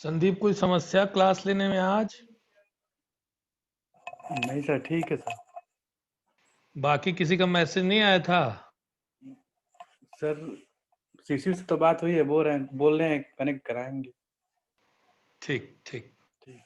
संदीप, कोई समस्या क्लास लेने में आज? नहीं सर, ठीक है सर। बाकी किसी का मैसेज नहीं आया था? सर सीसी से तो बात हुई है, बोल रहे हैं कनेक्ट कराएंगे। ठीक ठीक। ठीक।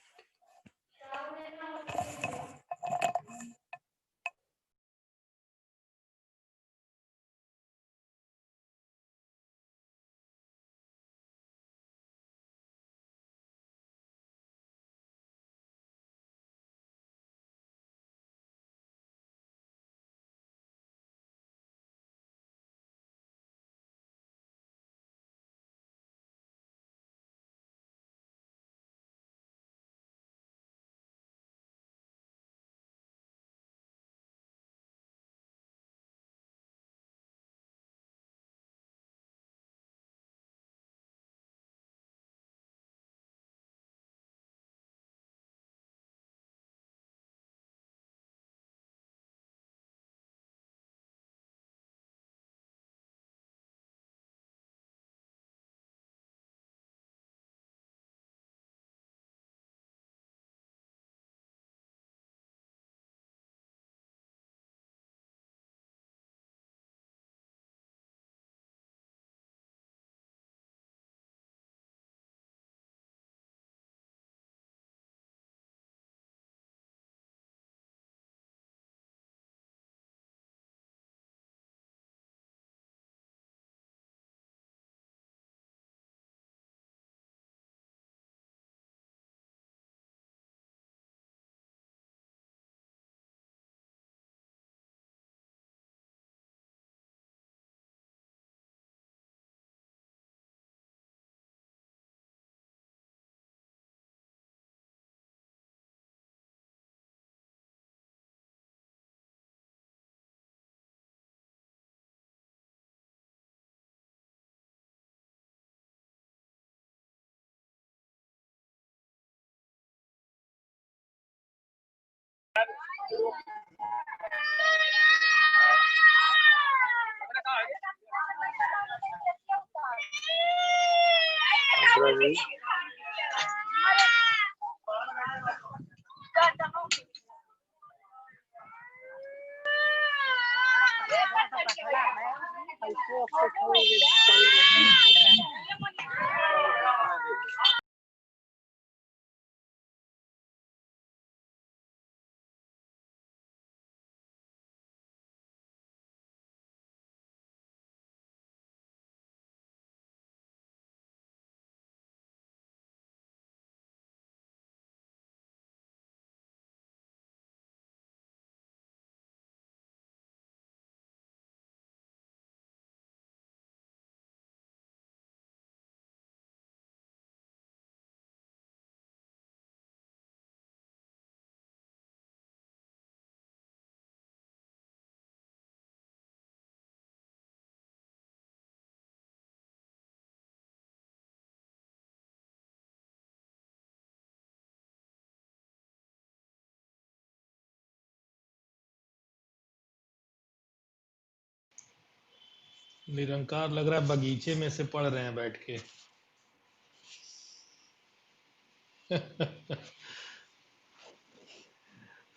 निरंकार लग रहा है बगीचे में से पढ़ रहे हैं बैठ के।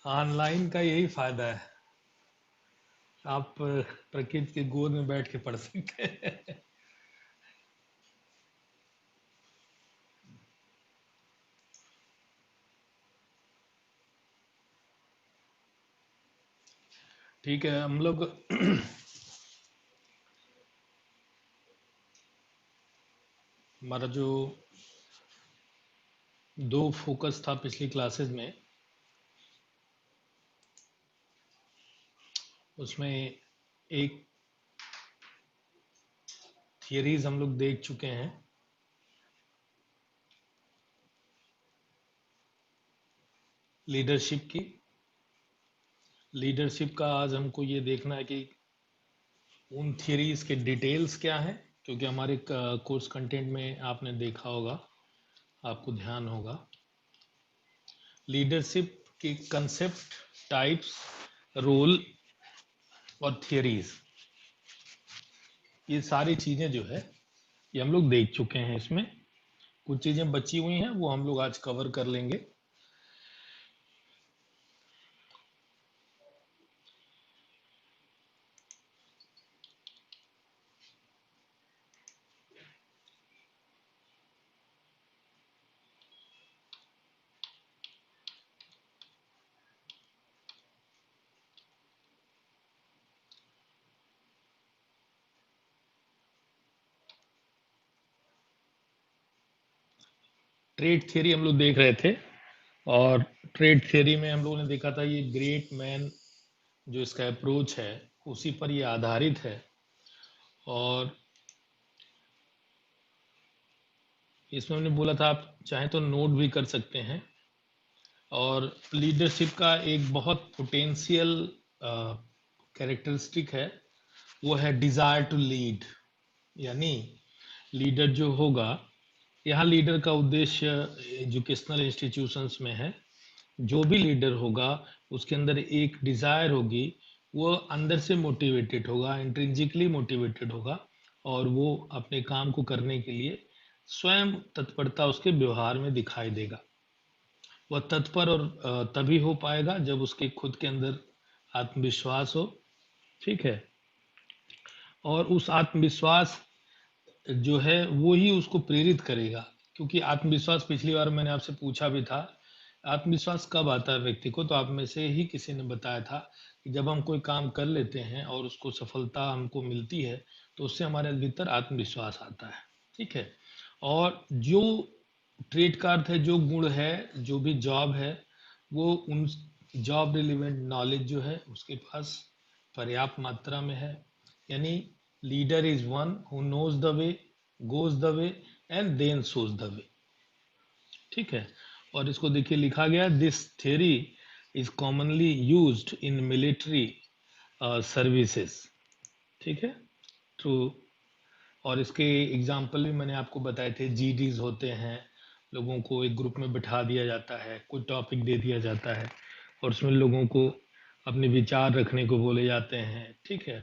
ऑनलाइन का यही फायदा है, आप प्रकृति की गोद में बैठ के पढ़ सकते हैं। ठीक है, हम लोग हमारा जो दो फोकस था पिछली क्लासेस में, उसमें एक थियरीज हम लोग देख चुके हैं। लीडरशिप का आज हमको ये देखना है कि उन थियरीज के डिटेल्स क्या हैं, क्योंकि हमारे कोर्स कंटेंट में आपने देखा होगा, आपको ध्यान होगा, लीडरशिप के कंसेप्ट, टाइप्स, रोल और थियरीज, ये सारी चीजें जो है ये हम लोग देख चुके हैं इसमें। कुछ चीजें बची हुई हैं वो हम लोग आज कवर कर लेंगे। ट्रेड थियरी हम लोग देख रहे थे, और ट्रेड थियरी में हम लोगों ने देखा था ये ग्रेट मैन जो इसका अप्रोच है उसी पर ये आधारित है। और इसमें हमने बोला था आप चाहे तो नोट भी कर सकते हैं। और लीडरशिप का एक बहुत पोटेंशियल कैरेक्टरिस्टिक है, वो है डिजायर टू लीड। यानी लीडर जो होगा, यहाँ लीडर का उद्देश्य एजुकेशनल इंस्टीट्यूशंस में है। जो भी लीडर होगा उसके अंदर एक डिजायर होगी, वो अंदर से मोटिवेटेड होगा, इंट्रिंसिकली मोटिवेटेड होगा, और वो अपने काम को करने के लिए स्वयं तत्परता उसके व्यवहार में दिखाई देगा। वह तत्पर और तभी हो पाएगा जब उसके खुद के अंदर आत्मविश्वास हो। ठीक है। और उस आत्मविश्वास जो है वो ही उसको प्रेरित करेगा। क्योंकि आत्मविश्वास, पिछली बार मैंने आपसे पूछा भी था, आत्मविश्वास कब आता है व्यक्ति को, तो आप में से ही किसी ने बताया था कि जब हम कोई काम कर लेते हैं और उसको सफलता हमको मिलती है तो उससे हमारे भीतर आत्मविश्वास आता है। ठीक है। और जो ट्रेड का अर्थ है जो गुण है, जो भी जॉब है, वो उन जॉब रिलेवेंट नॉलेज जो है उसके पास पर्याप्त मात्रा में है। यानी leader is one who knows the way, goes the way and then shows the way. ठीक है। और इसको देखिए लिखा गया, this theory is commonly used in military services. ठीक है। तो और इसके एग्जाम्पल भी मैंने आपको बताए थे। जीडीज होते हैं, लोगों को एक ग्रुप में बिठा दिया जाता है, कोई टॉपिक दे दिया जाता है और उसमें लोगों को अपने विचार रखने को बोले जाते हैं। ठीक है,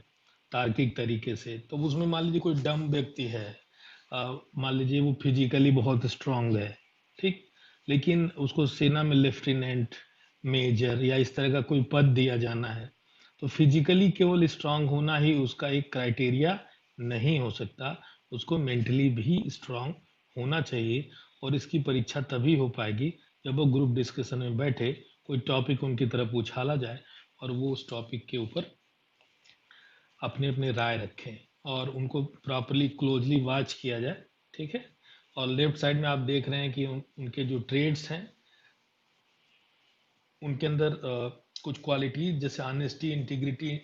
तार्किक तरीके से। तो उसमें मान लीजिए कोई डम व्यक्ति है, मान लीजिए वो फिजिकली बहुत स्ट्रांग है, ठीक, लेकिन उसको सेना में लेफ्टिनेंट, मेजर या इस तरह का कोई पद दिया जाना है, तो फिजिकली केवल स्ट्रांग होना ही उसका एक क्राइटेरिया नहीं हो सकता। उसको मेंटली भी स्ट्रांग होना चाहिए। और इसकी परीक्षा तभी हो पाएगी जब वो ग्रुप डिस्कशन में बैठे, कोई टॉपिक उनकी तरफ उछाला जाए और वो उस टॉपिक के ऊपर अपने अपने राय रखें और उनको प्रॉपरली क्लोजली वॉच किया जाए। ठीक है। और लेफ्ट साइड में आप देख रहे हैं कि उनके जो ट्रेड्स हैं उनके अंदर कुछ क्वालिटी जैसे ऑनेस्टी, इंटीग्रिटी,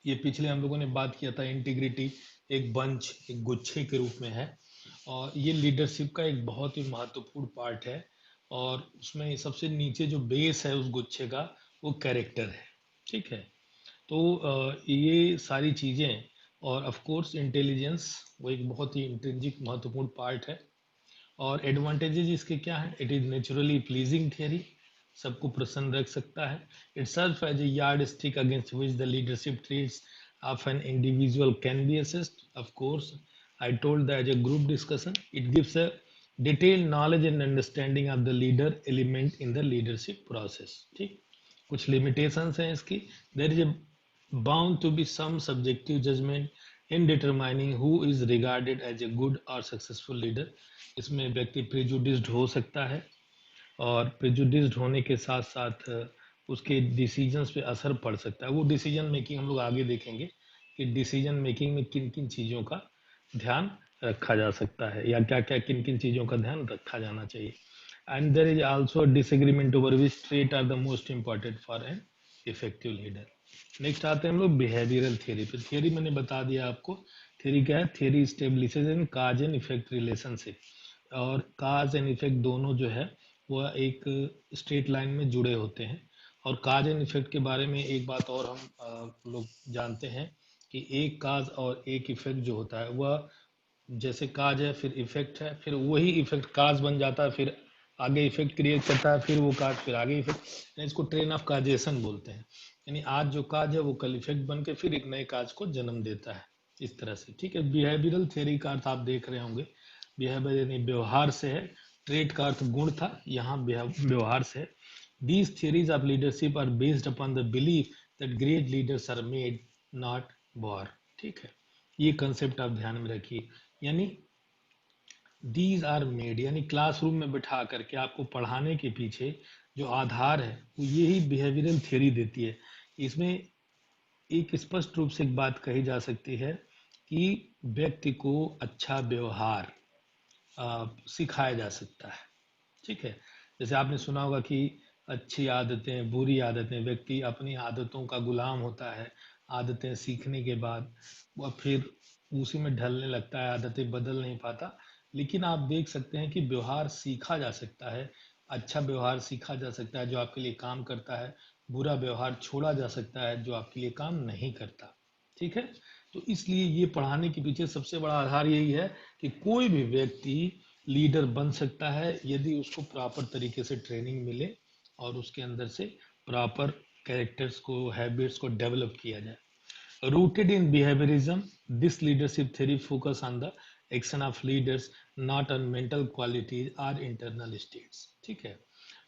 ये पिछले हम लोगों ने बात किया था, इंटीग्रिटी एक बंच, एक गुच्छे के रूप में है। और ये लीडरशिप का एक बहुत ही महत्वपूर्ण पार्ट है। और उसमें सबसे नीचे जो बेस है उस गुच्छे का, वो कैरेक्टर है। ठीक है। तो ये सारी चीज़ें, और ऑफ कोर्स इंटेलिजेंस, वो एक बहुत ही इंट्रिंसिक महत्वपूर्ण पार्ट है। और एडवांटेजेस इसके क्या है? It is naturally pleasing theory, सबको प्रसन्न रख सकता है। It serve as a yardstick against which the leadership traits of an individual can be assessed. Of course I told that as a group discussion it gives a detailed knowledge and understanding of the leader element in the leadership process. ठीक, कुछ limitations हैं इसकी। There is a bound to be some subjective judgment in determining who is regarded as a good or successful leader। इसमें व्यक्ति prejudiced हो सकता है, और प्रेजुडिस्ड होने के साथ साथ उसके डिसीजंस पे असर पड़ सकता है। वो डिसीजन मेकिंग हम लोग आगे देखेंगे कि डिसीजन मेकिंग में किन किन चीज़ों का ध्यान रखा जा सकता है, या क्या क्या किन किन चीज़ों का ध्यान रखा जाना चाहिए। And there is also disagreement over which trait are the most important for an effective leader. Next आते हैं हम लोग बिहेवियरल थियरी पे। थियरी मैंने बता दिया आपको। थियरी क्या है? Theory establishes in cause and effect relationship. और काज एंड इफेक्ट दोनों जो है वह एक स्ट्रेट लाइन में जुड़े होते हैं। और काज एंड इफेक्ट के बारे में एक बात और हम लोग जानते हैं कि एक काज और एक इफेक्ट जो होता है वह, जैसे काज है फिर इफेक्ट है, फिर वही इफेक्ट काज बन जाता है, फिर आगे इफेक्ट क्रिएट करता है, फिर वो काज फिर आगे इफेक्ट। इसको ट्रेन ऑफ काजेशन बोलते हैं। यानी आज जो काज है वो कल इफेक्ट बन के फिर एक नए काज को जन्म देता है, इस तरह से। ठीक है। बिहेवियरल थ्योरी का अर्थ आप देख रहे होंगे, बिहेवियर यानी व्यवहार से है, ट्रेट का अर्थ गुण था, यहाँ व्यवहार से है। These theories of leadership are based upon the belief that great leaders are made, not born। ठीक है, ये कंसेप्ट आप ध्यान में रखिए। यानी दीज आर मेड, यानी क्लासरूम में बिठा करके आपको पढ़ाने के पीछे जो आधार है वो यही बिहेवियरल थ्योरी देती है। इसमें एक स्पष्ट रूप से एक बात कही जा सकती है कि व्यक्ति को अच्छा व्यवहार सिखाया जा सकता है। ठीक है, जैसे आपने सुना होगा कि अच्छी आदतें बुरी आदतें, व्यक्ति अपनी आदतों का गुलाम होता है, आदतें सीखने के बाद वह फिर उसी में ढलने लगता है, आदतें बदल नहीं पाता। लेकिन आप देख सकते हैं कि व्यवहार सीखा जा सकता है, अच्छा व्यवहार सीखा जा सकता है जो आपके लिए काम करता है, बुरा व्यवहार छोड़ा जा सकता है जो आपके लिए काम नहीं करता। ठीक है, तो इसलिए ये पढ़ाने के पीछे सबसे बड़ा आधार यही है कि कोई भी व्यक्ति लीडर बन सकता है यदि उसको प्रॉपर तरीके से ट्रेनिंग मिले और उसके अंदर से प्रॉपर कैरेक्टर्स को, हैबिट्स को डेवलप किया जाए। Rooted in behaviorism, this leadership theory focus on the action of leaders, not on mental qualities or internal states। ठीक है,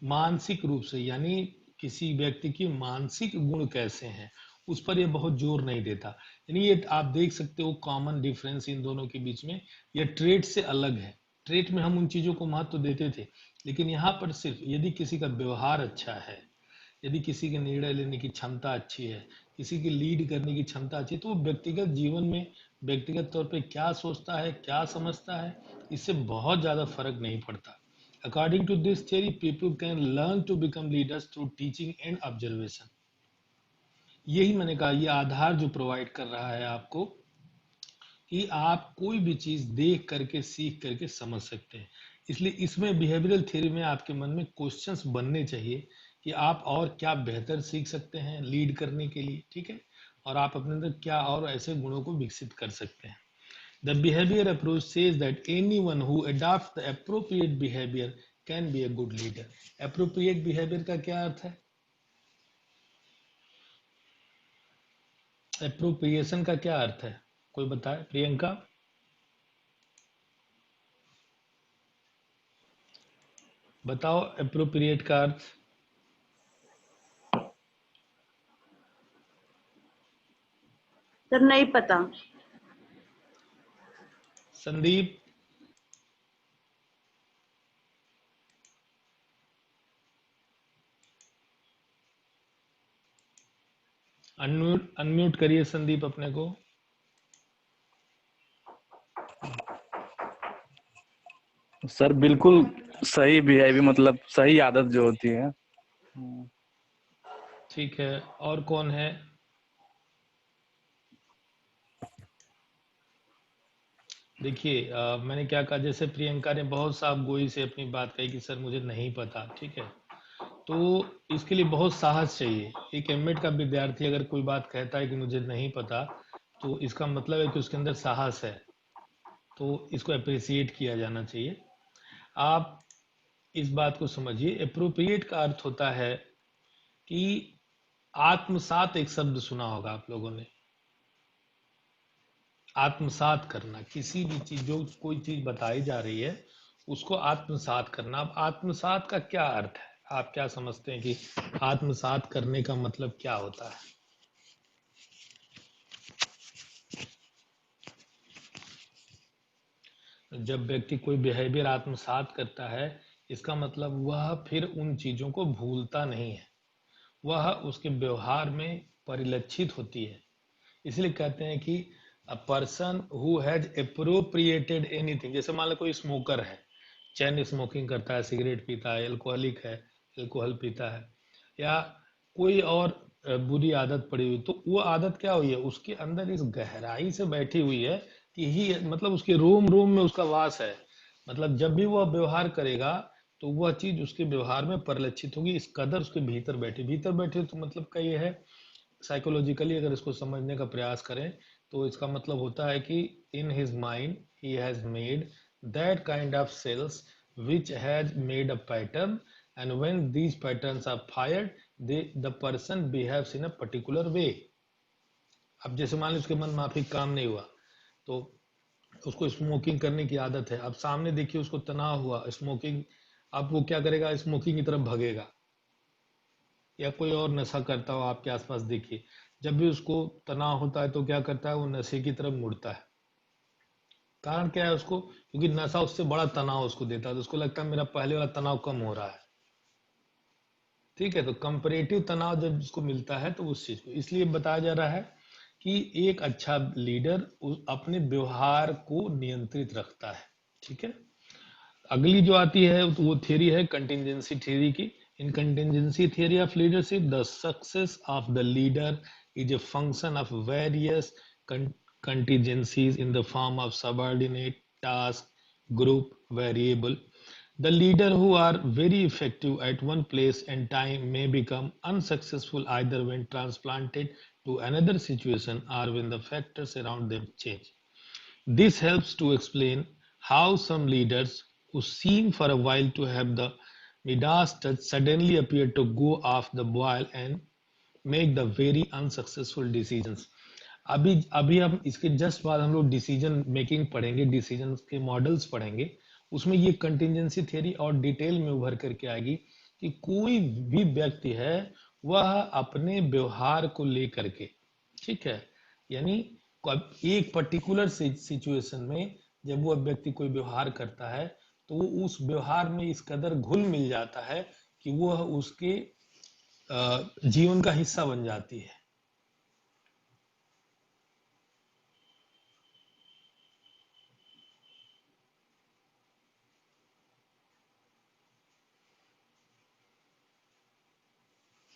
मानसिक रूप से यानी किसी व्यक्ति की मानसिक गुण कैसे हैं उस पर यह बहुत जोर नहीं देता। यानी ये आप देख सकते हो कॉमन डिफरेंस इन दोनों के बीच में, यह ट्रेड से अलग है। ट्रेड में हम उन चीजों को महत्व देते थे, लेकिन यहाँ पर सिर्फ यदि किसी का व्यवहार अच्छा है, यदि किसी के निर्णय लेने की क्षमता अच्छी है, किसी की लीड करने की क्षमता अच्छी है, तो वो व्यक्तिगत जीवन में व्यक्तिगत तौर पे क्या सोचता है, क्या समझता है, इससे बहुत ज़्यादा फर्क नहीं पड़ता। According to this theory, people can learn to become leaders through teaching and observation. यही मैंने कहा, ये आधार जो प्रोवाइड कर रहा है आपको कि आप कोई भी चीज देख करके सीख करके समझ सकते हैं। इसलिए इसमें बिहेवियरल थ्योरी में आपके मन में क्वेश्चंस बनने चाहिए कि आप और क्या बेहतर सीख सकते हैं लीड करने के लिए। ठीक है, और आप अपने अंदर क्या और ऐसे गुणों को विकसित कर सकते हैं। The behaviour approach says that anyone who adopts the appropriate behaviour can be a good leader. Appropriate behaviour का क्या अर्थ है? एप्रोप्रिएशन का क्या अर्थ है, कोई बताए? प्रियंका। बताओ एप्रोप्रिएट का अर्थ। सर नहीं पता। संदीप। अनम्यूट करिए संदीप अपने को। सर बिल्कुल सही बिहेवियर, मतलब सही आदत जो होती है। ठीक है, और कौन है? देखिए मैंने क्या कहा, जैसे प्रियंका ने बहुत साफ गोई से अपनी बात कही कि सर मुझे नहीं पता। ठीक है, तो इसके लिए बहुत साहस चाहिए। एक एमएड का विद्यार्थी अगर कोई बात कहता है कि मुझे नहीं पता, तो इसका मतलब है कि उसके अंदर साहस है, तो इसको अप्रिसिएट किया जाना चाहिए। आप इस बात को समझिए, अप्रोप्रिएट का अर्थ होता है कि आत्मसात, एक शब्द सुना होगा आप लोगों ने, आत्मसात करना। किसी भी चीज, जो कोई चीज बताई जा रही है उसको आत्मसात करना। अब आत्मसात का क्या अर्थ है, आप क्या समझते हैं कि आत्मसात करने का मतलब क्या होता है? जब व्यक्ति कोई बिहेवियर आत्मसात करता है, इसका मतलब वह फिर उन चीजों को भूलता नहीं है, वह उसके व्यवहार में परिलक्षित होती है। इसलिए कहते हैं कि a person who has appropriated anything, जैसे मान लो कोई स्मोकर है, चैन स्मोकिंग करता है, सिगरेट पीता है, एल्कोहलिक है, एल्कोहल पीता है, या कोई और बुरी आदत पड़ी हुई, तो वो आदत क्या हुई है, उसके अंदर इस गहराई से बैठी हुई है कि ही, मतलब उसके रोम रोम में उसका वास है। मतलब जब भी वह व्यवहार करेगा तो वह चीज उसके व्यवहार में परिलक्षित होगी, इस कदर उसके भीतर बैठी, भीतर बैठी, तो मतलब का ये है, साइकोलॉजिकली अगर इसको समझने का प्रयास करें तो इसका मतलब होता है कि इन हिज माइंड ही has made that kind of sales which has made a pattern, and when these patterns are fired the person behaves in a particular way। अब जैसे मान लो उसके मन माफिक काम नहीं हुआ, तो उसको स्मोकिंग करने की आदत है, अब सामने देखिए उसको तनाव हुआ स्मोकिंग, अब वो क्या करेगा, स्मोकिंग की तरफ भगेगा। या कोई और नशा करता हो आपके आसपास देखिए, जब भी उसको तनाव होता है तो क्या करता है, वो नशे की तरफ मुड़ता है। कारण क्या है उसको, क्योंकि नशा उससे बड़ा तनाव उसको देता है, तो उसको लगता है मेरा पहले वाला तनाव कम हो रहा है। ठीक है, तो कंपैरेटिव तनाव जब जिसको मिलता है तो उस चीज को, इसलिए बताया जा रहा है कि एक अच्छा लीडर अपने व्यवहार को नियंत्रित रखता है। ठीक है, अगली जो आती है तो वो थियरी है कंटिजेंसी थियरी की। In contingency theory of leadership the success of the leader is a function of various contingencies in the form of subordinate task group variable. The leader who are very effective at one place and time may become unsuccessful either when transplanted to another situation or when the factors around them change. This helps to explain how some leaders who seem for a while to have the Midas touch suddenly appear to go off the boil and make the very unsuccessful decisions. अभी अभी हम इसके just बाद हम लोग decision making पढ़ेंगे, decision के models पढ़ेंगे, उसमें ये कंटिजेंसी थ्योरी और डिटेल में उभर करके आएगी कि कोई भी व्यक्ति है वह अपने व्यवहार को लेकर के, ठीक है, यानी एक पर्टिकुलर सिचुएशन में जब वो व्यक्ति कोई व्यवहार करता है तो वो उस व्यवहार में इस कदर घुल मिल जाता है कि वह उसके जीवन का हिस्सा बन जाती है।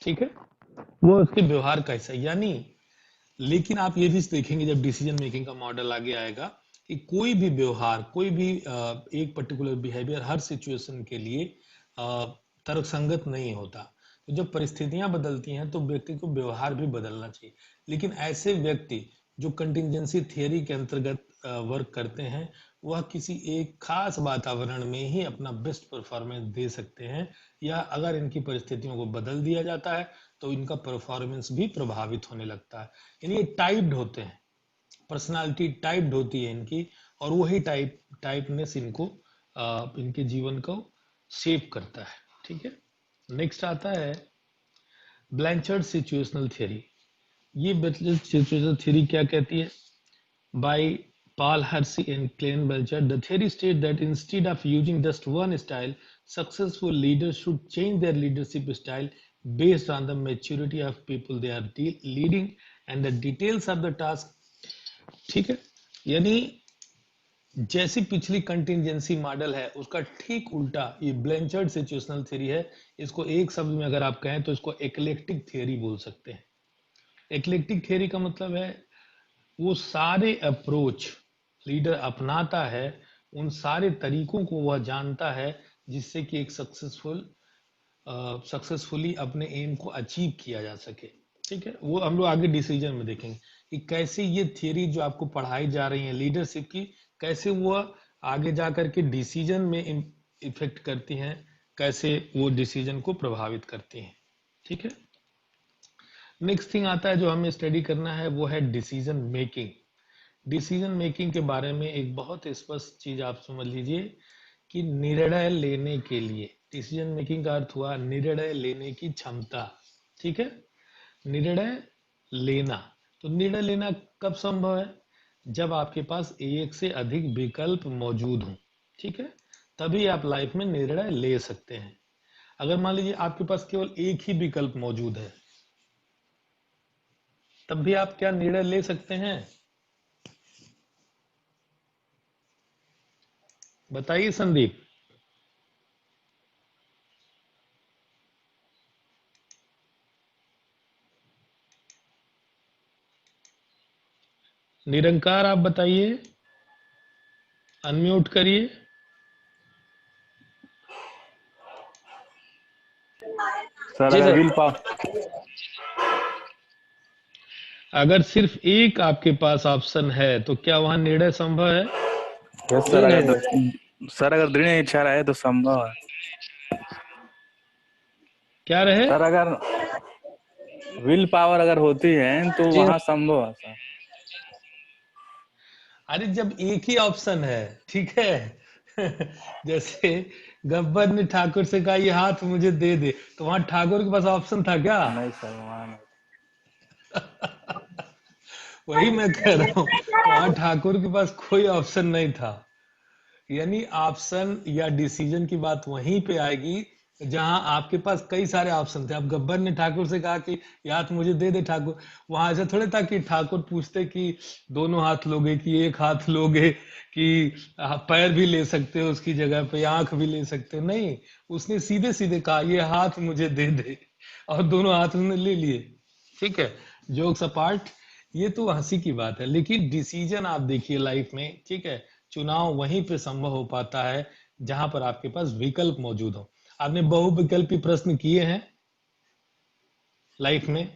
ठीक है, वो उसके व्यवहार का हिस्सा, यानी लेकिन आप ये भी देखेंगे जब डिसीजन मेकिंग का मॉडल आगे आएगा कि कोई भी व्यवहार, कोई भी एक पर्टिकुलर बिहेवियर हर सिचुएशन के लिए तर्कसंगत नहीं होता। तो जब परिस्थितियां बदलती हैं तो व्यक्ति को व्यवहार भी बदलना चाहिए। लेकिन ऐसे व्यक्ति जो कंटिजेंसी थियरी के अंतर्गत वर्क करते हैं वह किसी एक खास वातावरण में ही अपना बेस्ट परफॉर्मेंस दे सकते हैं, या अगर इनकी परिस्थितियों को बदल दिया जाता है तो इनका परफॉर्मेंस भी प्रभावित होने लगता है। यानी ये टाइप्ड होते हैं, पर्सनालिटी टाइप्ड होती है इनकी, और वही टाइपनेस इनको इनके जीवन को शेप करता है। ठीक है, नेक्स्ट आता है ब्लैंचर्ड सिचुएशनल थ्योरी। ये ब्लैंचर्ड सिचुएशनल थ्योरी क्या कहती है? By Paul Hersey and Clayton Blanchard, the theory states that instead of using just one style, successful leaders should change their leadership style based on the maturity of people they are leading and the details of the task. ठीक है, यानी जैसी पिछली contingency model है उसका ठीक उल्टा ये ब्लैंचर्ड सिचुएशनल थ्योरी है। इसको एक शब्द में अगर आप कहें तो इसको एक्लेक्टिक थ्योरी बोल सकते हैं। एक्लेक्टिक थ्योरी का मतलब है वो सारे अप्रोच लीडर अपनाता है, उन सारे तरीकों को वह जानता है जिससे कि एक सक्सेसफुली अपने एम को अचीव किया जा सके। ठीक है, वो हम लोग आगे डिसीजन में देखेंगे कि कैसे ये थियरी जो आपको पढ़ाई जा रही है लीडरशिप की, कैसे वो आगे जा करके डिसीजन में इफेक्ट करती हैं, कैसे वो डिसीजन को प्रभावित करती हैं। ठीक है, नेक्स्ट थिंग आता है जो हमें स्टडी करना है वो है डिसीजन मेकिंग। डिसीजन मेकिंग के बारे में एक बहुत स्पष्ट चीज आप समझ लीजिए कि निर्णय लेने के लिए, डिसीजन मेकिंग का अर्थ हुआ निर्णय लेने की क्षमता। ठीक है, निर्णय लेना, तो निर्णय लेना कब संभव है? जब आपके पास एक से अधिक विकल्प मौजूद हों। ठीक है, तभी आप लाइफ में निर्णय ले सकते हैं। अगर मान लीजिए आपके पास केवल एक ही विकल्प मौजूद है तब भी आप क्या निर्णय ले सकते हैं? बताइए संदीप। निरंकार आप बताइए, अनम्यूट करिए। सर जी अगर सर। विल पावर, अगर सिर्फ एक आपके पास ऑप्शन है तो क्या वहां निर्णय संभव है? यस जी सर, नहीं अगर सर। सर अगर दृढ़ इच्छा रहे तो संभव है। क्या रहे? सर अगर विल पावर अगर होती है तो जी वहां संभव है सर। अरे जब एक ही ऑप्शन है, ठीक है। जैसे गब्बर ने ठाकुर से कहा ये हाथ मुझे दे दे, तो वहां ठाकुर के पास ऑप्शन था क्या? नहीं सर, वहाँ नहीं। वही मैं कह रहा हूँ, वहां ठाकुर के पास कोई ऑप्शन नहीं था। यानी ऑप्शन या डिसीजन की बात वहीं पे आएगी जहां आपके पास कई सारे ऑप्शन थे। अब गब्बर ने ठाकुर से कहा कि ये हाथ मुझे दे दे ठाकुर, वहां ऐसा थोड़े था कि ठाकुर पूछते कि दोनों हाथ लोगे कि एक हाथ लोगे, कि पैर भी ले सकते हो उसकी जगह पे, आंख भी ले सकते हो, नहीं। उसने सीधे सीधे कहा ये हाथ मुझे दे दे, और दोनों हाथ उसने ले लिए। ठीक है, जोक्स अपार्ट, ये तो हंसी की बात है, लेकिन डिसीजन आप देखिए लाइफ में, ठीक है, चुनाव वहीं पे संभव हो पाता है जहां पर आपके पास विकल्प मौजूद हो। आपने बहुविकल्पी प्रश्न किए हैं लाइफ में,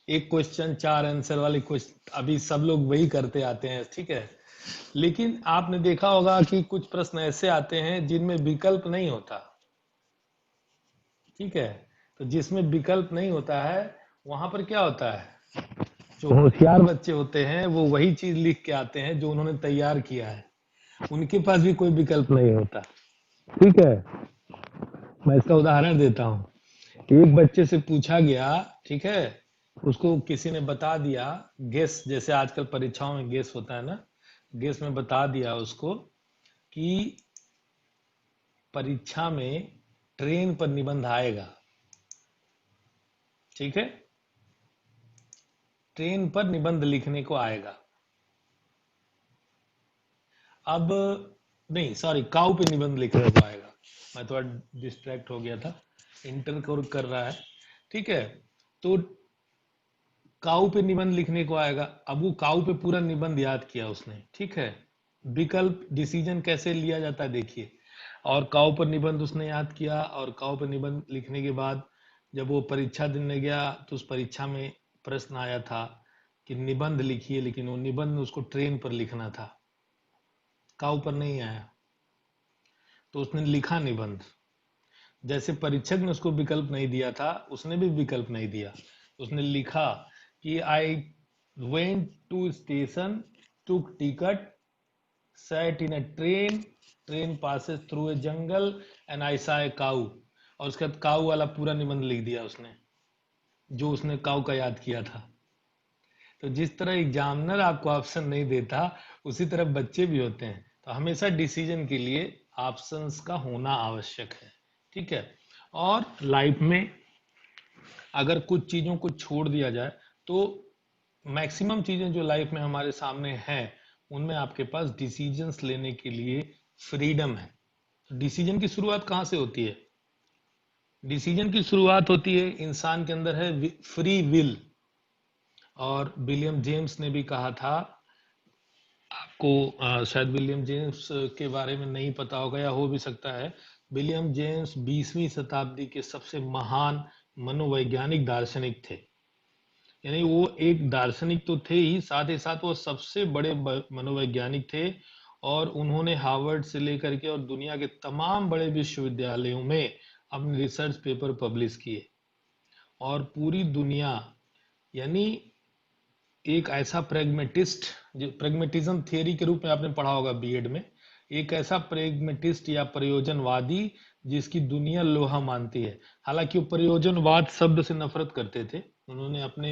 एक क्वेश्चन चार आंसर वाले क्वेश्चन, अभी सब लोग वही करते आते हैं, ठीक है। लेकिन आपने देखा होगा कि कुछ प्रश्न ऐसे आते हैं जिनमें विकल्प नहीं होता, ठीक है। तो जिसमें विकल्प नहीं होता है वहां पर क्या होता है, जो होशियार बच्चे होते हैं वो वही चीज लिख के आते हैं जो उन्होंने तैयार किया है, उनके पास भी कोई विकल्प नहीं होता, ठीक है। मैं इसका उदाहरण देता हूँ। एक बच्चे से पूछा गया, ठीक है, उसको किसी ने बता दिया, गेस, जैसे आजकल परीक्षाओं में गेस होता है ना, गेस में बता दिया उसको कि परीक्षा में ट्रेन पर निबंध आएगा, ठीक है, ट्रेन पर निबंध लिखने को आएगा। अब नहीं, सॉरी, काऊ पे निबंध लिखने को आएगा, मैं थोड़ा डिस्ट्रैक्ट हो गया था, इंटर कर रहा है, ठीक है। तो काऊ पे निबंध लिखने को आएगा, अब वो काऊ पे पूरा निबंध याद किया उसने, ठीक है। विकल्प डिसीजन कैसे लिया जाता है देखिए, और काऊ पर निबंध उसने याद किया, और काऊ पर निबंध लिखने के बाद जब वो परीक्षा देने गया तो उस परीक्षा में प्रश्न आया था कि निबंध लिखिए, लेकिन वो निबंध उसको ट्रेन पर लिखना था, काऊ पर नहीं आया, तो उसने लिखा निबंध। जैसे परीक्षक ने उसको विकल्प नहीं दिया था, उसने भी विकल्प नहीं दिया, उसने लिखा कि I went to station, took ticket, sat in a train, train passes through a jungle and I saw a cow, और उसके बाद काऊ वाला पूरा निबंध लिख दिया उसने, जो उसने काऊ का याद किया था। तो जिस तरह एग्जामिनर आपको ऑप्शन नहीं देता, उसी तरह बच्चे भी होते हैं, तो हमेशा डिसीजन के लिए ऑप्शंस का होना आवश्यक है, ठीक है। और लाइफ में अगर कुछ चीजों को छोड़ दिया जाए तो मैक्सिमम चीजें जो लाइफ में हमारे सामने हैं उनमें आपके पास डिसीजंस लेने के लिए फ्रीडम है। डिसीजन की शुरुआत कहाँ से होती है? डिसीजन की शुरुआत होती है इंसान के अंदर है फ्री विल, और विलियम जेम्स ने भी कहा था, आपको शायद विलियम जेम्स के बारे में नहीं पता होगा या हो भी सकता है। विलियम जेम्स 20वीं शताब्दी के सबसे महान मनोवैज्ञानिक दार्शनिक थे, यानी वो एक दार्शनिक तो थे ही, साथ वो सबसे बड़े मनोवैज्ञानिक थे, और उन्होंने हार्वर्ड से लेकर के और दुनिया के तमाम बड़े विश्वविद्यालयों में अपने रिसर्च पेपर पब्लिश किए, और पूरी दुनिया, यानी एक ऐसा प्रेगमेटिस्ट, जो प्रेगमेटिज्म थियरी के रूप में आपने पढ़ा होगा बीएड में, एक ऐसा प्रेगमेटिस्ट या प्रयोजनवादी जिसकी दुनिया लोहा मानती है। हालांकि वो प्रयोजनवाद शब्द से नफरत करते थे। उन्होंने अपने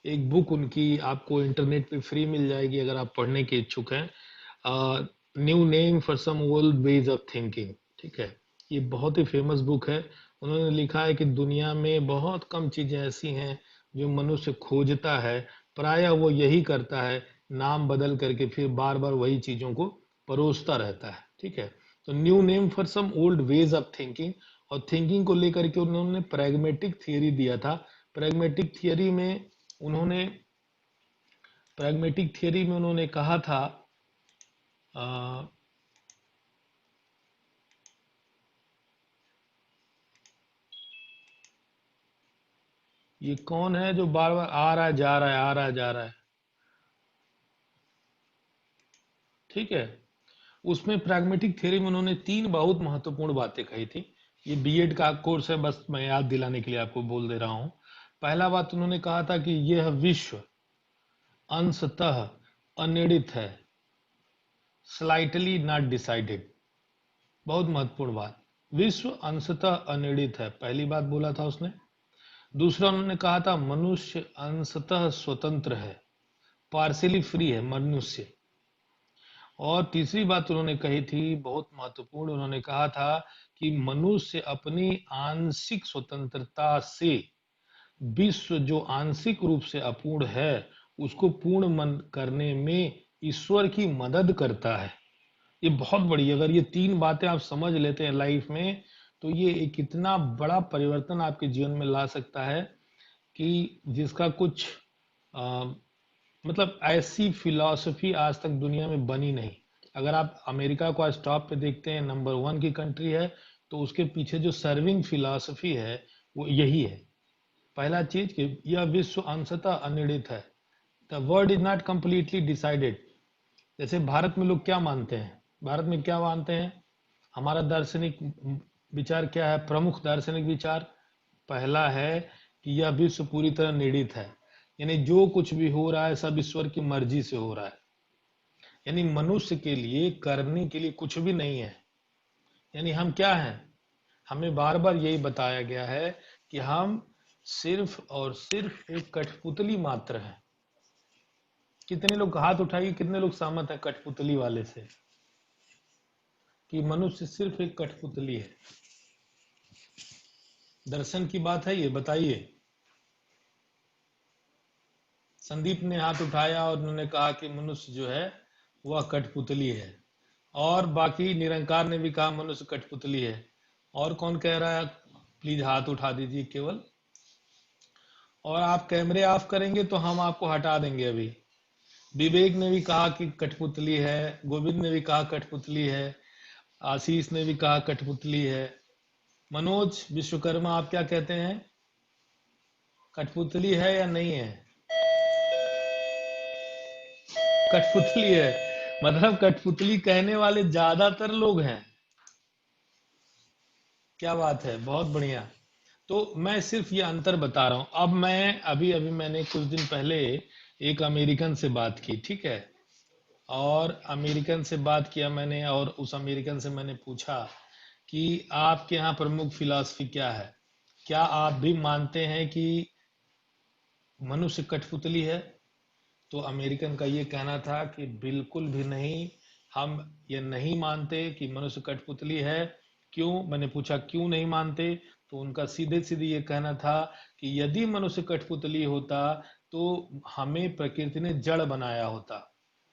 एक बुक, उनकी आपको इंटरनेट पे फ्री मिल जाएगी अगर आप पढ़ने के इच्छुक हैं, new name for some old ways of thinking, ठीक है। ये बहुत ही फेमस बुक है। उन्होंने लिखा है कि दुनिया में बहुत कम चीजें ऐसी हैं जो मनुष्य खोजता है, प्रायः वो यही करता है, नाम बदल करके फिर बार बार वही चीजों को परोसता रहता है, ठीक है। तो new name for some old ways of thinking, और थिंकिंग को लेकर के उन्होंने प्रैग्मेटिक थियरी दिया था। प्रैग्मेटिक थियरी में उन्होंने प्रैग्मेटिक थियरी में उन्होंने कहा था, आ, ये कौन है जो बार बार आ रहा है जा रहा है, आ रहा है जा रहा है, ठीक है। उसमें प्रैग्मेटिक थ्योरी में उन्होंने तीन बहुत महत्वपूर्ण बातें कही थी। ये बीएड का कोर्स है, बस मैं याद दिलाने के लिए आपको बोल दे रहा हूं। पहला बात उन्होंने कहा था कि यह विश्व अंशतः अनिर्णित है, स्लाइटली नॉट डिसाइडेड। बहुत महत्वपूर्ण बात। विश्व अंशतः अनिर्णित है, पहली बात बोला था उसने। दूसरा उन्होंने कहा था मनुष्य अंशतः स्वतंत्र है, पार्शियली फ्री है मनुष्य। और तीसरी बात उन्होंने कही थी बहुत महत्वपूर्ण, उन्होंने कहा था कि मनुष्य अपनी आंशिक स्वतंत्रता से विश्व जो आंशिक रूप से अपूर्ण है उसको पूर्ण मन करने में ईश्वर की मदद करता है। ये बहुत बड़ी, अगर ये तीन बातें आप समझ लेते हैं लाइफ में तो ये एक इतना बड़ा परिवर्तन आपके जीवन में ला सकता है कि जिसका कुछ आ, मतलब ऐसी फिलॉसफी आज तक दुनिया में बनी नहीं। अगर आप अमेरिका को आज टॉप पे देखते हैं, नंबर 1 की कंट्री है, तो उसके पीछे जो सर्विंग फिलॉसफी है वो यही है। पहला चीज कि यह विश्व अंशतः अनिर्णित है, the world is not completely decided. जैसे भारत में लोग क्या मानते हैं, भारत में क्या मानते हैं, हमारा दार्शनिक विचार क्या है, प्रमुख दार्शनिक विचार पहला है कि यह विश्व पूरी तरह निर्णित है, यानी जो कुछ भी हो रहा है सब ईश्वर की मर्जी से हो रहा है, यानी मनुष्य के लिए करने के लिए कुछ भी नहीं है। यानी हम क्या हैं, हमें बार बार यही बताया गया है कि हम सिर्फ और सिर्फ एक कठपुतली मात्र है। कितने लोग हाथ उठाइए, कितने लोग सहमत है कठपुतली वाले से कि मनुष्य सिर्फ एक कठपुतली है। दर्शन की बात है ये, बताइए। संदीप ने हाथ उठाया और उन्होंने कहा कि मनुष्य जो है वह कठपुतली है, और बाकी निरंकार ने भी कहा मनुष्य कठपुतली है। और कौन कह रहा है, प्लीज हाथ उठा दीजिए केवल। और आप कैमरे ऑफ करेंगे तो हम आपको हटा देंगे अभी। विवेक ने भी कहा कि कठपुतली है, गोविंद ने भी कहा कठपुतली है, आशीष ने भी कहा कठपुतली है। मनोज विश्वकर्मा आप क्या कहते हैं, कठपुतली है या नहीं है? कठपुतली है, मतलब कठपुतली कहने वाले ज्यादातर लोग हैं। क्या बात है, बहुत बढ़िया। तो मैं सिर्फ ये अंतर बता रहा हूं। अब मैं अभी अभी मैंने कुछ दिन पहले एक अमेरिकन से बात की, ठीक है, और अमेरिकन से बात किया मैंने, और उस अमेरिकन से मैंने पूछा कि आपके यहाँ प्रमुख फिलॉसफी क्या है, क्या आप भी मानते हैं कि मनुष्य कठपुतली है? तो अमेरिकन का ये कहना था कि बिल्कुल भी नहीं, हम ये नहीं मानते कि मनुष्य कठपुतली है। क्यों? मैंने पूछा क्यों नहीं मानते, तो उनका सीधे सीधे ये कहना था कि यदि मनुष्य कठपुतली होता तो हमें प्रकृति ने जड़ बनाया होता,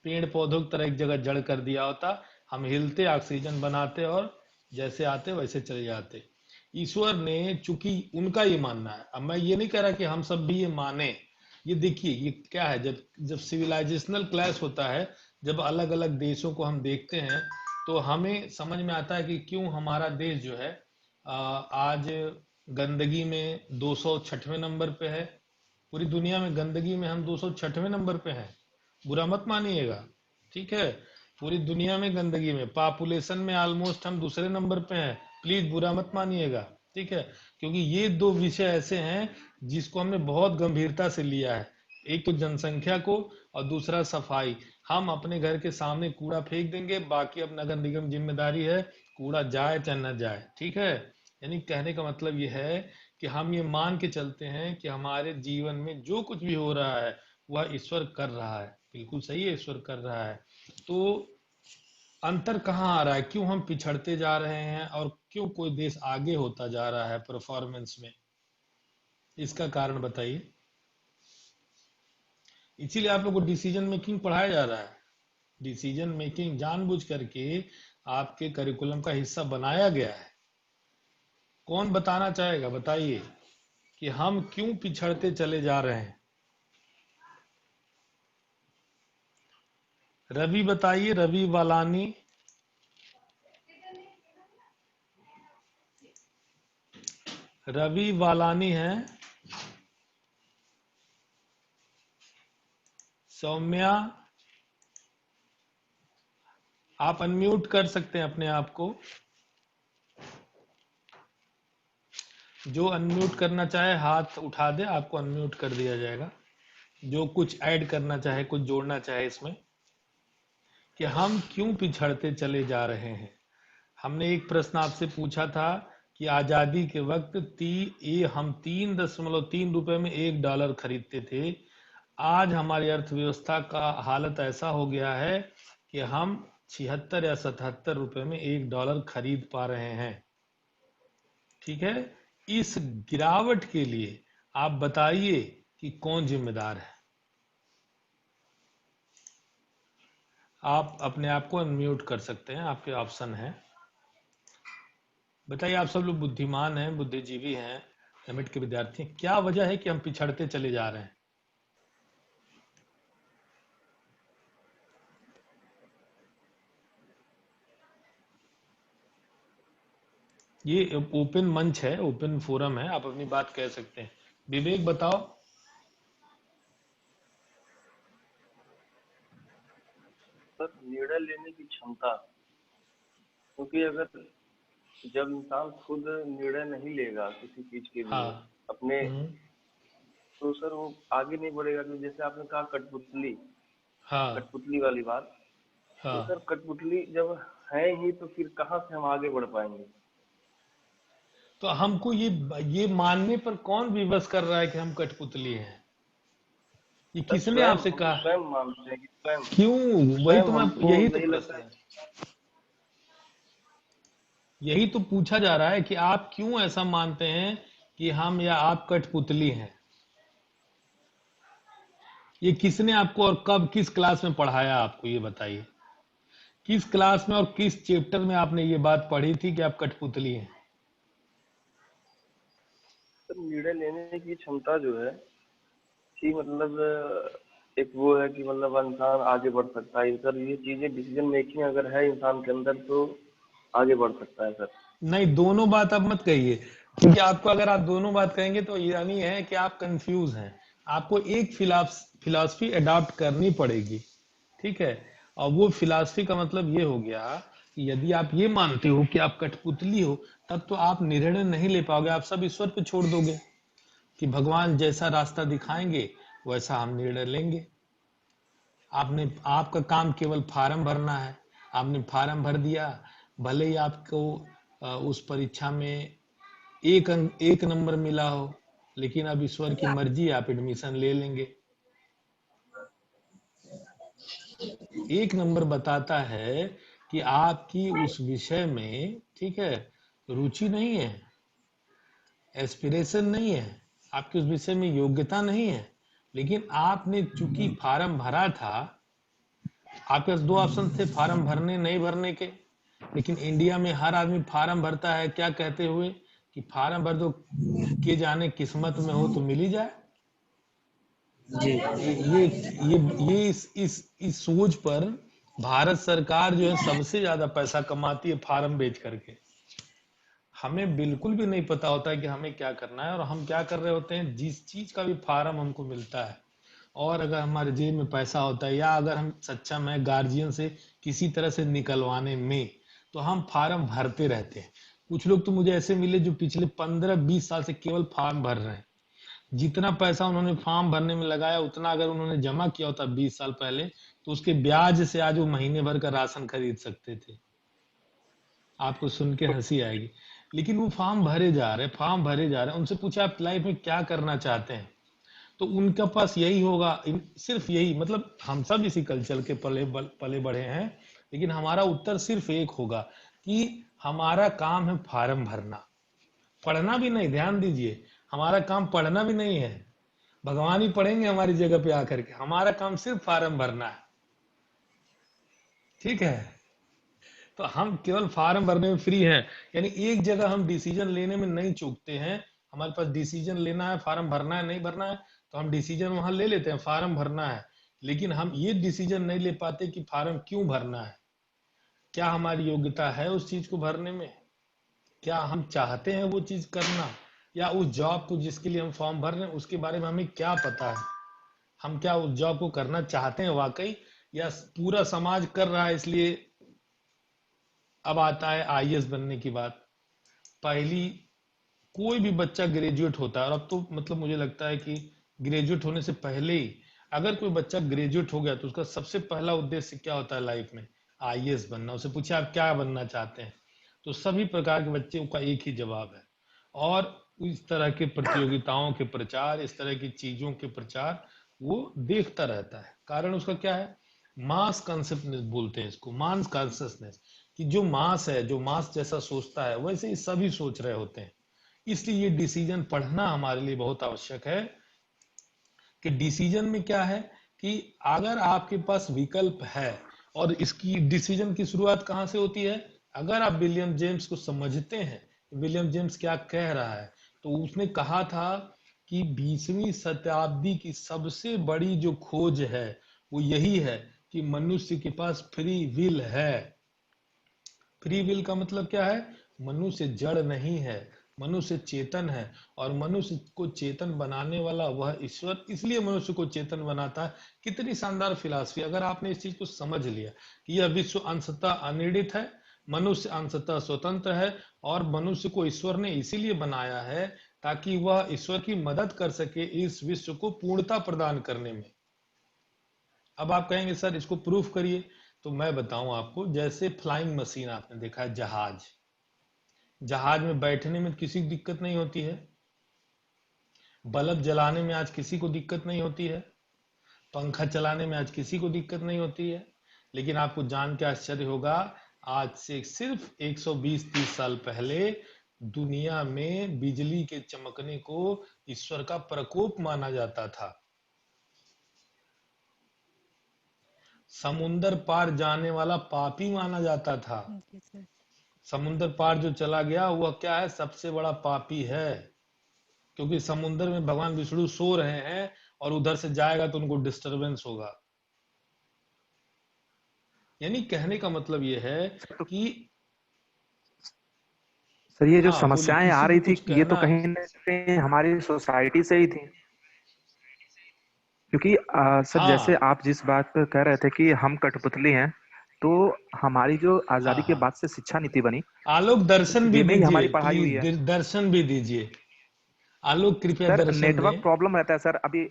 पेड़ पौधों की तरह एक जगह जड़ कर दिया होता, हम हिलते, ऑक्सीजन बनाते और जैसे आते वैसे चले जाते। ईश्वर ने, चूंकि उनका ये मानना है, अब मैं ये नहीं कह रहा कि हम सब भी ये माने। ये देखिए ये क्या है, जब जब सिविलाइजेशनल क्लैश होता है, जब अलग अलग देशों को हम देखते हैं तो हमें समझ में आता है कि क्यों हमारा देश जो है आज गंदगी में 206वें नंबर पे है। पूरी दुनिया में गंदगी में हम 206वें नंबर पे हैं, बुरा मत मानिएगा, ठीक है। पूरी दुनिया में गंदगी में, पॉपुलेशन में ऑलमोस्ट हम दूसरे नंबर पे हैं, प्लीज बुरा मत मानिएगा, ठीक है। क्योंकि ये दो विषय ऐसे हैं जिसको हमने बहुत गंभीरता से लिया है, एक तो जनसंख्या को और दूसरा सफाई। हम अपने घर के सामने कूड़ा फेंक देंगे, बाकी अब नगर निगम जिम्मेदारी है, कूड़ा जाए चाहे न जाए, ठीक है। यानी कहने का मतलब ये है कि हम ये मान के चलते हैं कि हमारे जीवन में जो कुछ भी हो रहा है वह ईश्वर कर रहा है, बिल्कुल सही है, ईश्वर कर रहा है। तो अंतर कहाँ आ रहा है, क्यों हम पिछड़ते जा रहे हैं और क्यों कोई देश आगे होता जा रहा है परफॉर्मेंस में, इसका कारण बताइए। इसीलिए आप लोग को डिसीजन मेकिंग पढ़ाया जा रहा है। डिसीजन मेकिंग जानबूझ करके आपके करिकुलम का हिस्सा बनाया गया है। कौन बताना चाहेगा, बताइए कि हम क्यों पिछड़ते चले जा रहे हैं। रवि बताइए, रवि वालानी। रवि वालानी है, सौम्या आप अनम्यूट कर सकते हैं अपने आप को, जो अनम्यूट करना चाहे हाथ उठा दे, आपको अनम्यूट कर दिया जाएगा। जो कुछ ऐड करना चाहे, कुछ जोड़ना चाहे इसमें। कि हम क्यों पिछड़ते चले जा रहे हैं। हमने एक प्रश्न आपसे पूछा था कि आजादी के वक्त हम 3.3 रुपए में $1 खरीदते थे। आज हमारी अर्थव्यवस्था का हालत ऐसा हो गया है कि हम 76 या 77 रुपए में $1 खरीद पा रहे हैं। ठीक है, इस गिरावट के लिए आप बताइए कि कौन जिम्मेदार है। आप अपने आप को अनम्यूट कर सकते हैं, आपके ऑप्शन है। बताइए, आप सब लोग बुद्धिमान हैं, बुद्धिजीवी हैं, एमएट के विद्यार्थी हैं, क्या वजह है कि हम पिछड़ते चले जा रहे हैं। ये ओपन मंच है, ओपन फोरम है, आप अपनी बात कह सकते हैं। विवेक बताओ। सर, निर्णय लेने की क्षमता, क्योंकि अगर जब इंसान खुद निर्णय नहीं लेगा किसी चीज के लिए हाँ। अपने, हम्म। तो सर वो आगे नहीं बढ़ेगा। तो जैसे आपने कहा कठपुतली, हाँ। कठपुतली वाली बात, तो हाँ, सर कठपुतली जब है ही तो फिर कहाँ से हम आगे बढ़ पाएंगे। तो हमको ये मानने पर कौन विवश कर रहा है कि हम कठपुतली हैं। ये सर किसने स्वयं, आपसे हम तो कहा। स्वयं मानते हैं कि स्वयं क्यों, वही स्वयं तो मैं, हमको यही तो यही लगता प्रश्न है, है। यही तो पूछा जा रहा है कि आप क्यों ऐसा मानते हैं कि हम या आप कठपुतली हैं। ये किसने आपको और कब किस क्लास में पढ़ाया आपको, ये बताइए। किस क्लास में और किस चैप्टर में आपने ये बात पढ़ी थी कि आप कठपुतली हैं। सर निर्णय लेने की क्षमता जो है कि मतलब एक वो है कि मतलब इंसान आगे बढ़ सकता है सर। ये चीजें डिसीजन मेकिंग अगर है इंसान के अंदर तो आगे बढ़ सकता है सर। नहीं, दोनों बात आप मत कहिए, क्योंकि आपको अगर आप दोनों बात कहेंगे तो यानी है कि आप कंफ्यूज हैं। आपको एक फिलॉसफी अडॉप्ट करनी पड़ेगी। ठीक है, और वो फिलॉसफी का मतलब ये हो गया कि यदि आप ये मानते हो कि आप कठपुतली हो, तब तो आप निर्णय नहीं ले पाओगे, आप सब ईश्वर पे छोड़ दोगे कि भगवान जैसा रास्ता दिखाएंगे वैसा हम निर्णय लेंगे। आपका काम केवल फार्म भरना है। आपने फार्म भर दिया, भले ही आपको उस परीक्षा में एक नंबर मिला हो, लेकिन अब ईश्वर की मर्जी, आप एडमिशन ले लेंगे। एक नंबर बताता है कि आपकी उस विषय में, ठीक है, रुचि नहीं है, एस्पिरेशन नहीं है, आपकी उस विषय में योग्यता नहीं है, लेकिन आपने चूंकि फार्म भरा था। आपके पास दो ऑप्शन थे, फार्म भरने नहीं भरने के। लेकिन इंडिया में हर आदमी फार्म भरता है, क्या कहते हुए कि फार्म भर दो, के जाने किस्मत में हो तो मिल ही जाए। जी। ये इस सोच पर भारत सरकार जो है सबसे ज्यादा पैसा कमाती है फार्म बेच करके। हमें बिल्कुल भी नहीं पता होता है कि हमें क्या करना है, और हम क्या कर रहे होते हैं, जिस चीज का भी फार्म हमको मिलता है, और अगर हमारे जेब में पैसा होता है, या अगर हम सक्षम है गार्जियन से किसी तरह से निकलवाने में, तो हम फार्म भरते रहते हैं। कुछ लोग तो मुझे ऐसे मिले जो पिछले 15-20 साल से केवल फार्म भर रहे हैं। जितना पैसा उन्होंने फॉर्म भरने में लगाया, उतना अगर उन्होंने जमा किया होता 20 साल पहले, तो उसके ब्याज से आज वो महीने भर का राशन खरीद सकते थे। आपको सुन के हंसी आएगी, लेकिन वो फॉर्म भरे जा रहे हैं, फॉर्म भरे जा रहे हैं। उनसे पूछा आप लाइफ में क्या करना चाहते हैं, तो उनका पास यही होगा, सिर्फ यही, मतलब हम सब इसी कल्चर के पले बढ़े हैं, लेकिन हमारा उत्तर सिर्फ एक होगा कि हमारा काम है फार्म भरना। पढ़ना भी नहीं, ध्यान दीजिए, हमारा काम पढ़ना भी नहीं है। भगवान ही पढ़ेंगे हमारी जगह पे आकर के, हमारा काम सिर्फ फार्म भरना है। ठीक है, तो हम केवल फार्म भरने में फ्री हैं। यानी एक जगह हम डिसीजन लेने में नहीं चूकते हैं। हमारे पास डिसीजन लेना है, फार्म भरना है नहीं भरना है, तो हम डिसीजन वहां ले लेते हैं, फार्म भरना है। लेकिन हम ये डिसीजन नहीं ले पाते कि फार्म क्यों भरना है, क्या हमारी योग्यता है उस चीज को भरने में, क्या हम चाहते हैं वो चीज करना, या उस जॉब को जिसके लिए हम फॉर्म भर रहे हैं उसके बारे में हमें क्या पता है। हम क्या उस जॉब को करना चाहते हैं वाकई, या पूरा समाज कर रहा है इसलिए। अब आता है आईएएस बनने की बात। पहली, कोई भी बच्चा ग्रेजुएट होता है, और अब तो मतलब मुझे लगता है कि ग्रेजुएट होने से पहले ही अगर कोई बच्चा ग्रेजुएट हो गया तो उसका सबसे पहला उद्देश्य क्या होता है लाइफ में? आईएएस बनना। उसे पूछे आप क्या बनना चाहते हैं, तो सभी प्रकार के बच्चों का एक ही जवाब है। और इस तरह के प्रतियोगिताओं के प्रचार, इस तरह की चीजों के प्रचार वो देखता रहता है। कारण उसका क्या है? मास कॉन्सेप्टनेस बोलते हैं इसको, मास कॉन्सियसनेस, कि जो मास है, जो मास जैसा सोचता है वैसे ही सभी सोच रहे होते हैं। इसलिए ये डिसीजन पढ़ना हमारे लिए बहुत आवश्यक है कि डिसीजन में क्या है कि अगर आपके पास विकल्प है, और इसकी डिसीजन की शुरुआत कहां से होती है? अगर आप विलियम जेम्स को समझते हैं, विलियम जेम्स क्या कह रहा है, तो उसने कहा था कि 20वीं शताब्दी की सबसे बड़ी जो खोज है वो यही है कि मनुष्य के पास फ्री विल है। फ्री विल का मतलब क्या है? मनुष्य जड़ नहीं है, मनुष्य चेतन है, और मनुष्य को चेतन बनाने वाला वह ईश्वर इसलिए मनुष्य को चेतन बनाता है। कितनी शानदार फिलॉसफी! अगर आपने इस चीज को समझ लिया कि यह विश्व अंशतः अनिर्णित है, मनुष्य अंशतः स्वतंत्र है, और मनुष्य को ईश्वर ने इसीलिए बनाया है ताकि वह ईश्वर की मदद कर सके इस विश्व को पूर्णता प्रदान करने में। अब आप कहेंगे सर इसको प्रूफ करिए, तो मैं बताऊं आपको। जैसे फ्लाइंग मशीन आपने देखा है, जहाज, जहाज में बैठने में किसी को दिक्कत नहीं होती है, बल्ब जलाने में आज किसी को दिक्कत नहीं होती है, पंखा चलाने में आज किसी को दिक्कत नहीं होती है। लेकिन आपको जान के आश्चर्य होगा, आज से सिर्फ 120-30 साल पहले दुनिया में बिजली के चमकने को ईश्वर का प्रकोप माना जाता था। समुंदर पार जाने वाला पापी माना जाता था। समुंदर पार जो चला गया वह क्या है? सबसे बड़ा पापी है, क्योंकि समुंदर में भगवान विष्णु सो रहे हैं और उधर से जाएगा तो उनको डिस्टरबेंस होगा। यानी कहने का मतलब यह है कि सर ये जो हाँ बोलिए, समस्याएं आ किसी रही को थी कुछ ये तो कहना कहीं ना कहीं हमारी सोसाइटी से ही थी, क्योंकि सर जैसे हाँ आप जिस बात पर कह रहे थे कि हम कठपुतली हैं, तो हमारी जो हाँ आजादी के हाँ। बाद से शिक्षा नीति बनी, आलोक दर्शन उस भी वे में ही दीजिए हमारी पढ़ाई हुई है। प्लीज, दर्शन भी दीजिए। आलोक कृपया सर दर्शन नेटवर्क दें। प्रॉब्लम रहता है सर अभी।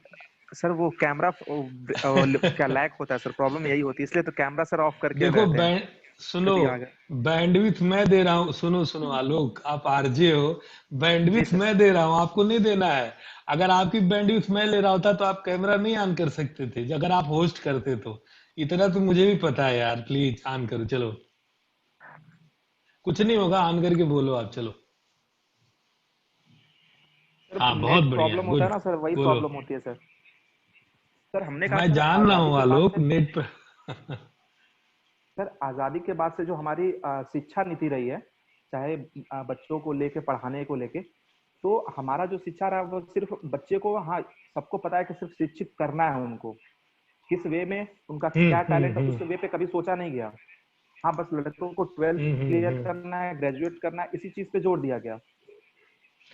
सर वो कैमरा क्या लैग होता है सर, प्रॉब्लम यही होती है, इसलिए तो कैमरा सर ऑफ करके देखो रहते हैं। सुनो, कभी आ गए। बैंडविथ मैं दे रहा हूँ। सुनो सुनो आलोक, आप आरजे हो, जी बैंडविथ सर। मैं दे रहा हूँ, आपको नहीं देना है। अगर आपकी बैंडविथ मैं ले रहा होता तो आप कैमरा नहीं ऑन कर सकते थे, अगर आप होस्ट करते तो। इतना तो मुझे भी पता है यार, प्लीज ऑन करो। चलो, कुछ नहीं होगा, ऑन करके बोलो आप। चलो, सर हाँ बहुत नेट बढ़िया, प्रॉब्लम होता है गुड, ना सर, वही बोलो। प्रॉब्लम होती है सर। सर हमने कहा मैं सर जान रहा आजादी हूँ के बाद आलोक, से, नेट पर सर आजादी के बाद से जो हमारी शिक्षा नीति रही है, चाहे बच्चों को लेके पढ़ाने को लेके, तो हमारा जो शिक्षा रहा वो सिर्फ बच्चे को, हाँ सबको पता है कि सिर्फ शिक्षित करना है उनको, किस वे में उनका क्या टैलेंट है उस वे पे कभी सोचा नहीं गया। हाँ बस लड़कों को 12th क्लियर हम्म। करना है, ग्रेजुएट करना है, इसी चीज पे जोर दिया गया।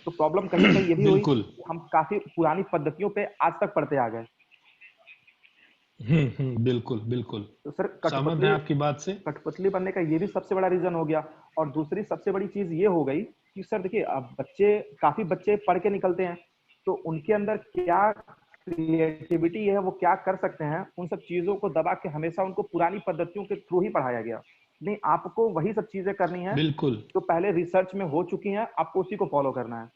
तो प्रॉब्लम कहीं ना कहीं ये भी हुई बिल्कुल। कि हम काफी पुरानी पद्धतियों पे आज तक पढ़ते आ गए। बिल्कुल बिल्कुल, तो सर सहमत है कठपुतली आपकी बात से। कठपुतली बनने का ये भी सबसे बड़ा रीजन हो गया। और दूसरी सबसे बड़ी चीज ये हो गई कि सर देखिए, अब बच्चे, काफी बच्चे पढ़ के निकलते हैं, तो उनके अंदर क्या क्रिएटिविटी है, वो क्या कर सकते हैं, उन सब चीजों को दबा के हमेशा उनको पुरानी पद्धतियों के थ्रू ही पढ़ाया गया। नहीं, आपको वही सब चीजें करनी है बिल्कुल। जो पहले रिसर्च में हो चुकी हैं, आपको उसी को फॉलो करना है।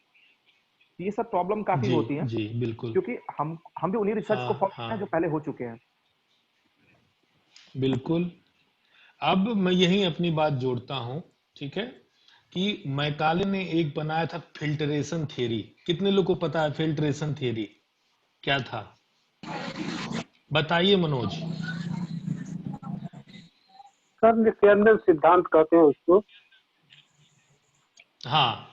ये सब प्रॉब्लम काफी जी होती है, जी बिल्कुल। क्योंकि हम भी उन्हीं रिसर्च को हाँ फॉलो करते हैं जो हाँ पहले हो चुके हैं। बिल्कुल। अब मैं यही अपनी बात जोड़ता हूं, ठीक है, कि मैकाले ने एक बनाया था फिल्टरेशन थियरी। कितने लोग को पता है फिल्टरेशन थियरी क्या था? बताइए मनोज। सर नित्यानंद सिद्धांत कहते हैं उसको। हाँ,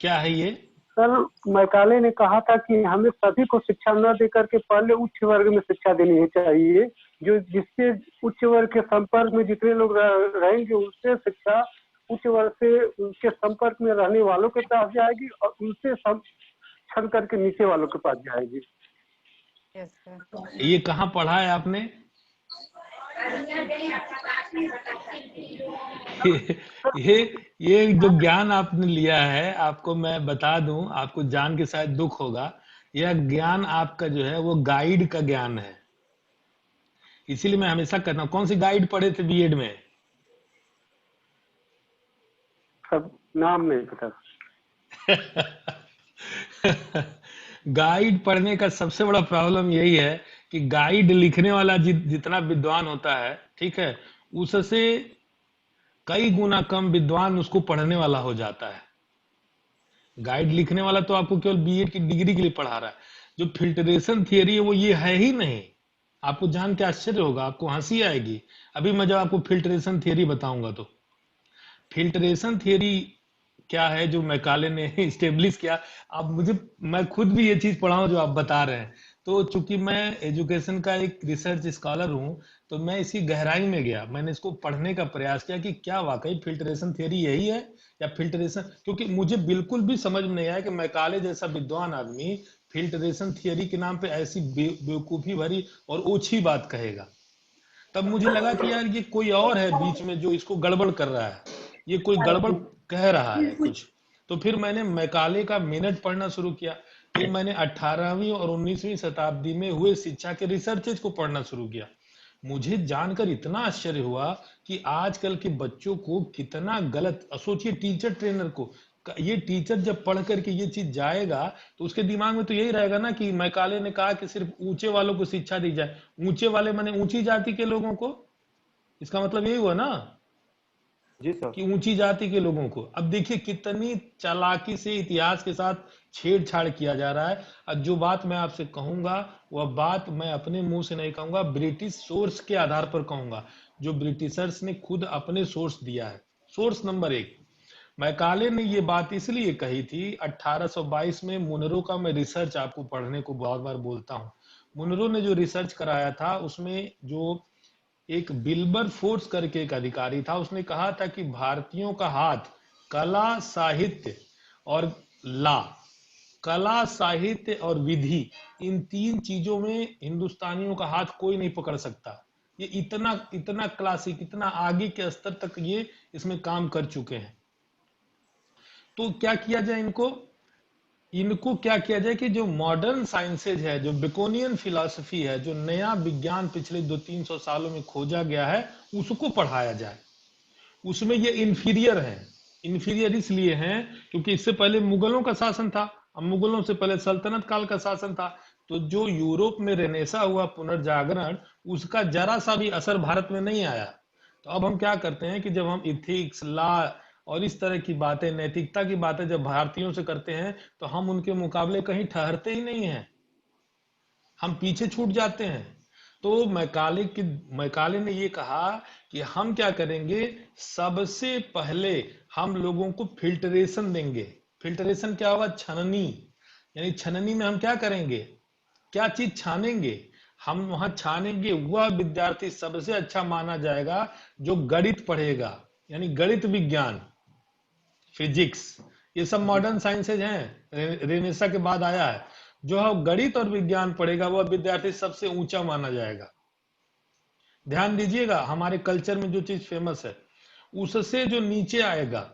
क्या है ये? सर मैकाले ने कहा था कि हमें सभी को शिक्षा न देकर के पहले उच्च वर्ग में शिक्षा देनी चाहिए, जो जिससे उच्च वर्ग के संपर्क में जितने लोग रहेंगे उससे शिक्षा उच्च वर्ग से उनके संपर्क में रहने वालों के पास जाएगी और उनसे छन करके नीचे वालों के पास जाएगी। ये कहाँ पढ़ा है आपने? ये ये जो ज्ञान आपने लिया है, आपको मैं बता दूं, आपको जान के शायद दुख होगा, यह ज्ञान आपका जो है वो गाइड का ज्ञान है। इसीलिए मैं हमेशा कहता हूँ, कौन सी गाइड पढ़े थे बीएड में? सब नाम नहीं पता। गाइड पढ़ने का सबसे बड़ा प्रॉब्लम यही है कि गाइड लिखने वाला जितना विद्वान होता है, ठीक है, उससे कई गुना कम विद्वान उसको पढ़ने वाला हो जाता है। गाइड लिखने वाला तो आपको केवल बीएड की डिग्री के लिए पढ़ा रहा है। जो फिल्ट्रेशन थियरी है वो ये है ही नहीं। आपको जान के आश्चर्य होगा, आपको हंसी आएगी अभी मैं जब आपको फिल्ट्रेशन थियरी बताऊंगा। तो फिल्ट्रेशन थियरी क्या है जो मैकाले ने इस्टेब्लिश किया। अब मैं खुद भी ये चीज पढ़ा हूं जो आप बता रहे हैं। तो चूंकि मैं एजुकेशन का एक रिसर्च स्कॉलर हूं, तो मैं इसी गहराई में गया, मैंने इसको पढ़ने का प्रयास किया कि क्या वाकई फिल्ट्रेशन थियरी यही है या फिल्ट्रेशन, क्योंकि मुझे बिल्कुल भी समझ में नहीं आया कि मैकाले जैसा विद्वान आदमी फिल्ट्रेशन थियरी के नाम पे ऐसी बेवकूफी भरी और ओछी बात कहेगा। तब मुझे लगा कि यार ये कोई और है बीच में जो इसको गड़बड़ कर रहा है, ये कोई गड़बड़ कह रहा है कुछ। तो फिर मैंने मैकाले का मिनट पढ़ना शुरू किया। फिर मैंने 18वीं और 19वीं शताब्दी में हुए शिक्षा के रिसर्चेज को पढ़ना शुरू किया। मुझे जानकर इतना आश्चर्य हुआ कि आजकल के बच्चों को कितना गलत, सोचिए टीचर ट्रेनर को, ये टीचर जब पढ़ करके ये चीज जाएगा तो उसके दिमाग में तो यही रहेगा ना कि मैकाले ने कहा कि सिर्फ ऊंचे वालों को शिक्षा दी जाए। ऊंचे वाले माने ऊंची जाति के लोगों को, इसका मतलब यही हुआ ना जी सर। कि ऊंची जाति के लोगों को। अब देखिए कितनी चालाकी से इतिहास के साथ छेड़छाड़ किया जा रहा है। अब जो बात मैं आपसे कहूंगा वह बात मैं अपने मुंह से नहीं कहूंगा, ब्रिटिश सोर्स के आधार पर कहूंगा, जो ब्रिटिशर्स ने खुद अपने सोर्स दिया है। सोर्स नंबर 1, मैकाले ने ये बात इसलिए कही थी 1822 में। मुनरो का मैं रिसर्च आपको पढ़ने को बहुत बार बोलता हूं। मुनरो ने जो रिसर्च कराया था उसमें जो एक बिल्बर फोर्स करके एक अधिकारी था, उसने कहा था कि भारतीयों का हाथ कला, साहित्य और ला, कला, साहित्य और विधि, इन 3 चीजों में हिंदुस्तानियों का हाथ कोई नहीं पकड़ सकता। ये इतना इतना क्लासिक, इतना आगे के स्तर तक ये इसमें काम कर चुके हैं। तो क्या किया जाए इनको क्या किया जाए कि जो मॉडर्न साइंसेज है, जो बेकोनियन फिलॉसफी है, जो नया विज्ञान पिछले 200-300 सालों में खोजा गया है, उसको पढ़ाया जाए। उसमें ये इंफीरियर है। इंफीरियर इसलिए हैं क्योंकि इससे पहले मुगलों का शासन था, अब मुगलों से पहले सल्तनत काल का शासन था। तो जो यूरोप में रेनेसा हुआ पुनर्जागरण, उसका जरा सा भी असर भारत में नहीं आया। तो अब हम क्या करते हैं कि जब हम इथिक्स, लॉ और इस तरह की बातें, नैतिकता की बातें जब भारतीयों से करते हैं तो हम उनके मुकाबले कहीं ठहरते ही नहीं हैं, हम पीछे छूट जाते हैं। तो मैकाले ने ये कहा कि हम क्या करेंगे, सबसे पहले हम लोगों को फिल्टरेशन देंगे। फिल्टरेशन क्या होगा? छननी। यानी छननी में हम क्या करेंगे, क्या चीज छानेंगे? हम वहां छानेंगे वह विद्यार्थी सबसे अच्छा माना जाएगा जो गणित पढ़ेगा, यानी गणित विज्ञान, फिजिक्स, ये सब मॉडर्न साइंसेज हैं, रेनेसा के बाद आया है। जो है गणित और विज्ञान पढ़ेगा वह विद्यार्थी सबसे ऊंचा माना जाएगा। ध्यान दीजिएगा, हमारे कल्चर में जो चीज फेमस है, उससे जो नीचे आएगा,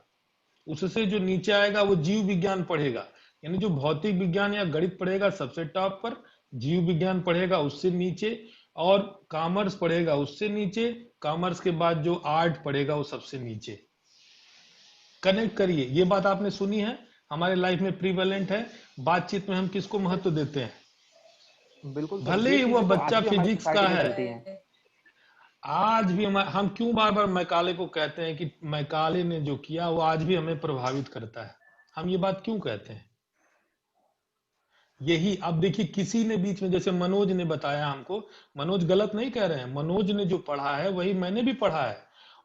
उससे जो नीचे आएगा वो जीव विज्ञान पढ़ेगा। यानी जो भौतिक विज्ञान या गणित पढ़ेगा सबसे टॉप पर, जीव विज्ञान पढ़ेगा उससे नीचे, और कॉमर्स पढ़ेगा उससे नीचे, कॉमर्स के बाद जो आर्ट पढ़ेगा वो सबसे नीचे। कनेक्ट करिए, ये बात आपने सुनी है, हमारे लाइफ में प्रीवेलेंट है। बातचीत में हम किसको महत्व देते हैं? बिल्कुल सर, भले ये ही वो चीजें तो आज बच्चा भी हमारी फिजिक्स का सोसाइटी में है, चलती हैं। आज भी हम क्यों बार बार मैकाले को कहते हैं कि मैकाले ने जो किया वो आज भी हमें प्रभावित करता है? हम ये बात क्यों कहते हैं? यही अब देखिए, किसी ने बीच में, जैसे मनोज ने बताया हमको, मनोज गलत नहीं कह रहे हैं, मनोज ने जो पढ़ा है वही मैंने भी पढ़ा है।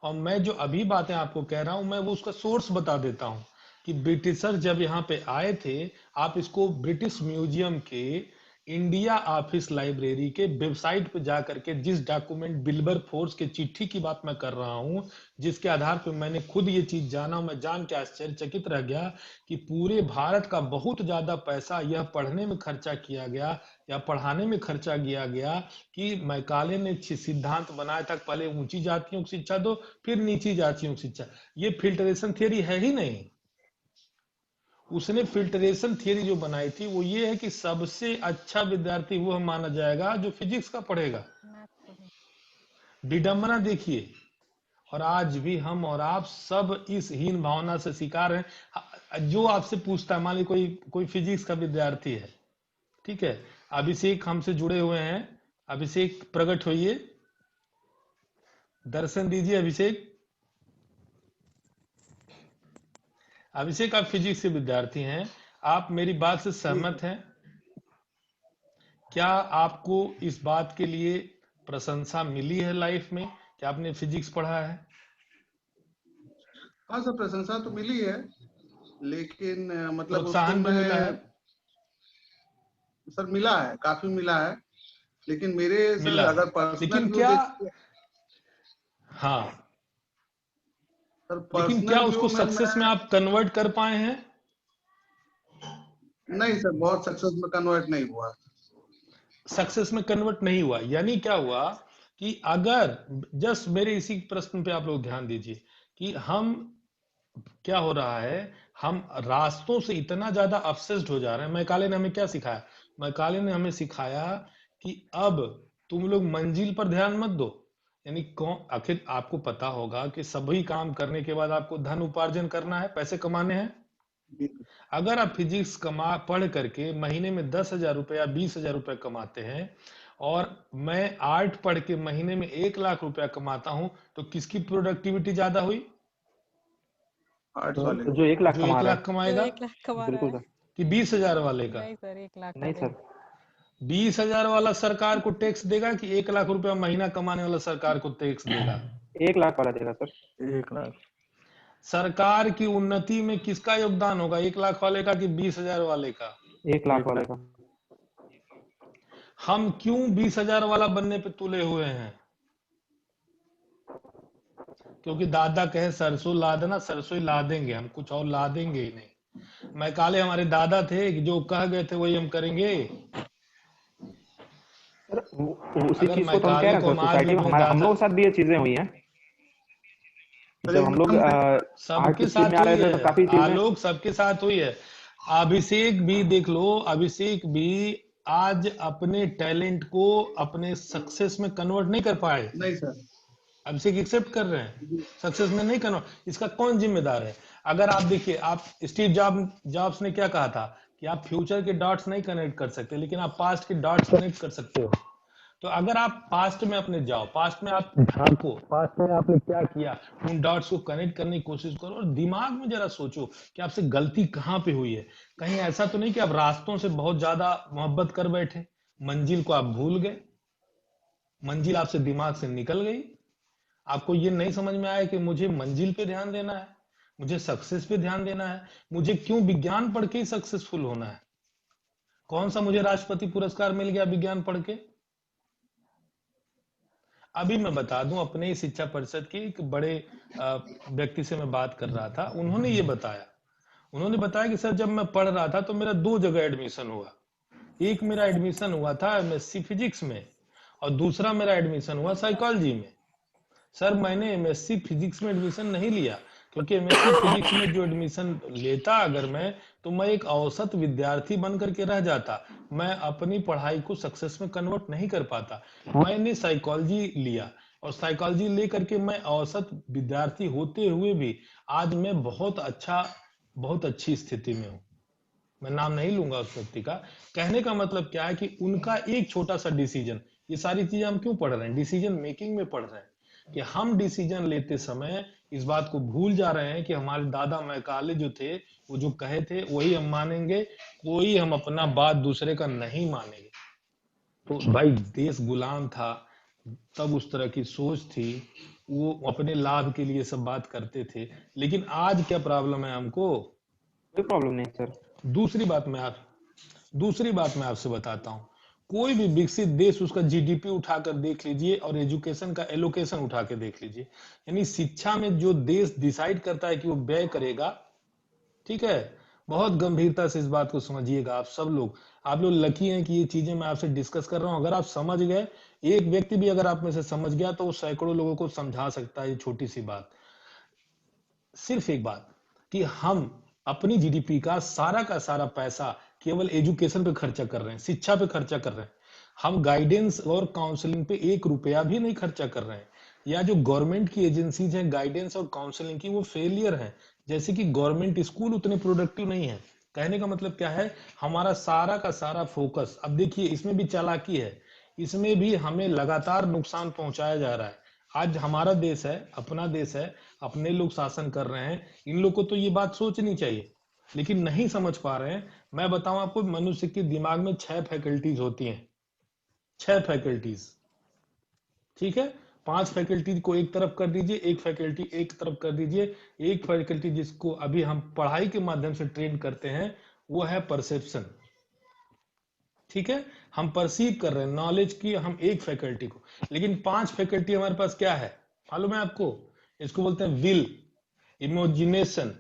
और मैं जो अभी बातें आपको कह रहा हूं, मैं वो उसका सोर्स बता देता हूं कि ब्रिटिशर जब यहाँ पे आए थे, आप इसको ब्रिटिश म्यूजियम के इंडिया ऑफिस लाइब्रेरी के वेबसाइट पे जा करके, जिस डॉक्यूमेंट बिल्बर फोर्स के चिट्ठी की बात मैं कर रहा हूं, जिसके आधार पे मैंने खुद ये चीज जाना, मैं जान के आश्चर्यचकित रह गया कि पूरे भारत का बहुत ज्यादा पैसा यह पढ़ने में खर्चा किया गया या पढ़ाने में खर्चा किया गया कि मैकाले ने सिद्धांत बनाया था, पहले ऊंची जातियों को शिक्षा दो, फिर नीची जातियों को शिक्षा। ये फिल्टरेशन थियरी है ही नहीं। उसने फिल्टरेशन थियरी जो बनाई थी वो ये है कि सबसे अच्छा विद्यार्थी वह माना जाएगा जो फिजिक्स का पढ़ेगा। विडंबना देखिए, और आज भी हम और आप सब इस हीन भावना से शिकार हैं। जो आपसे पूछता है, मान ली कोई कोई फिजिक्स का विद्यार्थी है, ठीक है, अभिषेक हमसे जुड़े हुए हैं। अभिषेक प्रकट होइए, दर्शन दीजिए अभिषेक। अभिषेक आप फिजिक्स के विद्यार्थी हैं, आप मेरी बात से सहमत हैं? क्या आपको इस बात के लिए प्रशंसा मिली है लाइफ में कि आपने फिजिक्स पढ़ा है? हाँ सर, प्रशंसा तो मिली है, लेकिन मतलब उसको प्रोत्साहन भी मिला है? मैं सर मिला है, काफी मिला है, लेकिन मेरे सर मिला है, अगर पर्सनल लेकिन व्यू क्या, देखिए हाँ, सर, लेकिन क्या पर्सनल व्यू उसको में सक्सेस में मैं आप कन्वर्ट कर पाए हैं? नहीं सर, बहुत सक्सेस में कन्वर्ट नहीं हुआ। सक्सेस में कन्वर्ट नहीं हुआ, यानी क्या हुआ कि अगर, जस्ट मेरे इसी प्रश्न पे आप लोग ध्यान दीजिए कि हम, क्या हो रहा है, हम रास्तों से इतना ज्यादा ऑब्सेस्ड हो जा रहे हैं। मैकाले ने हमें क्या सिखाया? मैकाले ने हमें सिखाया कि अब तुम लोग मंजिल पर ध्यान मत दो, यानी कौन, आखिर आपको पता होगा कि सभी काम करने के बाद आपको धन उपार्जन करना है, पैसे कमाने हैं। अगर आप फिजिक्स कमा पढ़ करके महीने में 10,000 रुपया 20,000 रुपया कमाते हैं, और मैं आर्ट पढ़ के महीने में 1 लाख रुपया कमाता हूं, तो किसकी प्रोडक्टिविटी ज्यादा हुई? आर्ट्स वाले तो जो 1 लाख जो कमा 1 रहा लाख है, कमाएगा, 1 लाख कमा रहा बिल्कुल है। सर। कि 20,000 वाले का? नहीं सर, 1 लाख का नहीं नहीं। सर, 20,000 वाला सरकार को टैक्स देगा कि 1 लाख रुपया महीना कमाने वाला सरकार को टैक्स देगा? 1 लाख वाला देगा सर। 1 लाख। सरकार की उन्नति में किसका योगदान होगा, 1 लाख वाले का कि 20,000 वाले का? 1 लाख वाले का। हम क्यों 20,000 वाला बनने पे तुले हुए हैं? क्योंकि दादा कहे सरसों ला देना, सरसों ही ला देंगे, हम कुछ और ला देंगे ही नहीं। मैकाले हमारे दादा थे कि जो कह गए थे वही हम करेंगे। सर उसी अगर चीज को तो हम कह मैकाले रहे हैं को सर, हम आज भी सोसाइटी में अपने हमारे हम दादा, लोगों के साथ भी ये चीजें हुई हैं। जब हम लोग आर्ट सबके स्ट्रीम में साथ आ हुई रहे थे तो है, काफी चीजें। आलोक सबके साथ हुई है। अभिषेक भी देख लो, अभिषेक भी आज अपने टैलेंट को अपने सक्सेस में कन्वर्ट नहीं कर पाए। नहीं सर। अभिषेक एक्सेप्ट कर रहे हैं, सक्सेस में नहीं कन्वर्ट। इसका कौन जिम्मेदार है? अगर आप देखिए, आप स्टीव जॉब्स ने क्या कहा था कि आप फ्यूचर के डॉट्स नहीं कनेक्ट कर सकते, लेकिन आप पास्ट के डॉट्स कनेक्ट कर सकते हो। तो अगर आप पास्ट में अपने जाओ, पास्ट में आप झांको, पास्ट में आपने क्या किया, उन डॉट्स को कनेक्ट करने की कोशिश करो, और दिमाग में जरा सोचो कि आपसे गलती कहाँ पे हुई है। कहीं ऐसा तो नहीं कि आप रास्तों से बहुत ज्यादा मोहब्बत कर बैठे, मंजिल को आप भूल गए, मंजिल आपसे दिमाग से निकल गई। आपको ये नहीं समझ में आया कि मुझे मंजिल पे ध्यान देना है, मुझे सक्सेस पे ध्यान देना है, मुझे क्यों विज्ञान पढ़ के ही सक्सेसफुल होना है? कौन सा मुझे राष्ट्रपति पुरस्कार मिल गया विज्ञान पढ़ के? अभी मैं बता दूं, अपने ही शिक्षा परिषद के एक बड़े व्यक्ति से मैं बात कर रहा था, उन्होंने ये बताया, उन्होंने बताया कि सर जब मैं पढ़ रहा था तो मेरा 2 जगह एडमिशन हुआ। एक मेरा एडमिशन हुआ था एमएससी फिजिक्स में, और दूसरा मेरा एडमिशन हुआ साइकोलॉजी में। सर मैंने एमएससी फिजिक्स में एडमिशन नहीं लिया, क्योंकि एमएससी फिजिक्स में जो एडमिशन लेता अगर मैं, तो मैं एक औसत विद्यार्थी बन करके रह जाता, मैं अपनी पढ़ाई को सक्सेस में कन्वर्ट नहीं कर पाता। मैंने साइकोलॉजी लिया, और साइकोलॉजी लेकर के मैं औसत विद्यार्थी होते हुए भी आज मैं बहुत अच्छी स्थिति में हूँ। मैं नाम नहीं लूंगा उस व्यक्ति का। कहने का मतलब क्या है कि उनका एक छोटा सा डिसीजन, ये सारी चीजें हम क्यों पढ़ रहे हैं? डिसीजन मेकिंग में पढ़ रहे हैं कि हम डिसीजन लेते समय इस बात को भूल जा रहे हैं कि हमारे दादा मैकाले जो थे, वो जो कहे थे वही हम मानेंगे, कोई हम अपना बात दूसरे का नहीं मानेंगे। तो भाई देश गुलाम था, तब उस तरह की सोच थी, वो अपने लाभ के लिए सब बात करते थे। लेकिन आज क्या प्रॉब्लम है हमको? कोई प्रॉब्लम नहीं सर। दूसरी बात मैं आपसे बताता हूं, कोई भी विकसित देश उसका जीडीपी उठाकर देख लीजिए, और एजुकेशन का एलोकेशन उठा के देख लीजिए, यानी शिक्षा में जो देश डिसाइड करता है कि वो व्यय करेगा, ठीक है, बहुत गंभीरता से इस बात को समझिएगा आप लोग लकी हैं कि ये चीजें मैं आपसे डिस्कस कर रहा हूं। अगर आप समझ गए, एक व्यक्ति भी अगर आप में से समझ गया, तो वो सैकड़ों लोगों को समझा सकता है। ये छोटी सी बात, सिर्फ एक बात, कि हम अपनी जीडीपी का सारा पैसा केवल एजुकेशन पे खर्चा कर रहे हैं, शिक्षा पे खर्चा कर रहे हैं। हम गाइडेंस और काउंसलिंग पे 1 रुपया भी नहीं खर्चा कर रहे हैं। या जो गवर्नमेंट की एजेंसीज हैं गाइडेंस और काउंसलिंग की, वो फेलियर हैं। जैसे कि गवर्नमेंट स्कूल उतने प्रोडक्टिव नहीं है। कहने का मतलब क्या है, हमारा सारा का सारा फोकस, अब देखिए इसमें भी चालाकी है, इसमें भी हमें लगातार नुकसान पहुंचाया जा रहा है। आज हमारा देश है, अपना देश है, अपने लोग शासन कर रहे हैं, इन लोग को तो ये बात सोचनी चाहिए, लेकिन नहीं समझ पा रहे हैं। मैं बताऊं आपको, मनुष्य के दिमाग में 6 फैकल्टीज होती हैं, 6 फैकल्टीज, ठीक है। 5 फैकल्टी को एक तरफ कर दीजिए, एक फैकल्टी एक तरफ कर दीजिए। एक फैकल्टी जिसको अभी हम पढ़ाई के माध्यम से ट्रेन करते हैं, वो है परसेप्शन, ठीक है। हम परसीव कर रहे हैं नॉलेज की, हम एक फैकल्टी को, लेकिन 5 फैकल्टी हमारे पास क्या है मालूम है आपको? इसको बोलते हैं विल, इमेजिनेशन,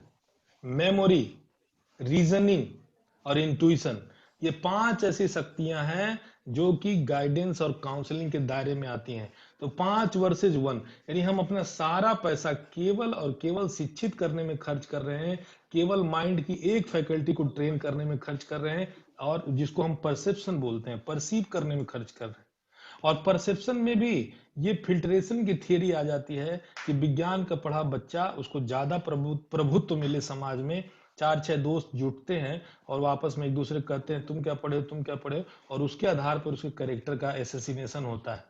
मेमोरी, रीजनिंग और इंट्यूशन। ये 5 ऐसी शक्तियां हैं जो कि गाइडेंस और काउंसलिंग के दायरे में आती हैं। तो 5 वर्सेज 1, यानी हम अपना सारा पैसा केवल और केवल शिक्षित करने में खर्च कर रहे हैं, केवल माइंड की एक फैकल्टी को ट्रेन करने में खर्च कर रहे हैं, और जिसको हम परसेप्शन बोलते हैं, परसीव करने में खर्च कर रहे हैं। और परसेप्शन में भी ये फिल्ट्रेशन की थियरी आ जाती है कि विज्ञान का पढ़ा बच्चा, उसको ज्यादा प्रभुत्व मिले समाज में, 4-6 दोस्त जुटते हैं और वापस में एक दूसरे को कहते हैं तुम क्या पढ़े हो, तुम क्या पढ़े हो, और उसके आधार पर उसके कैरेक्टर का एसेसिनेशन होता है।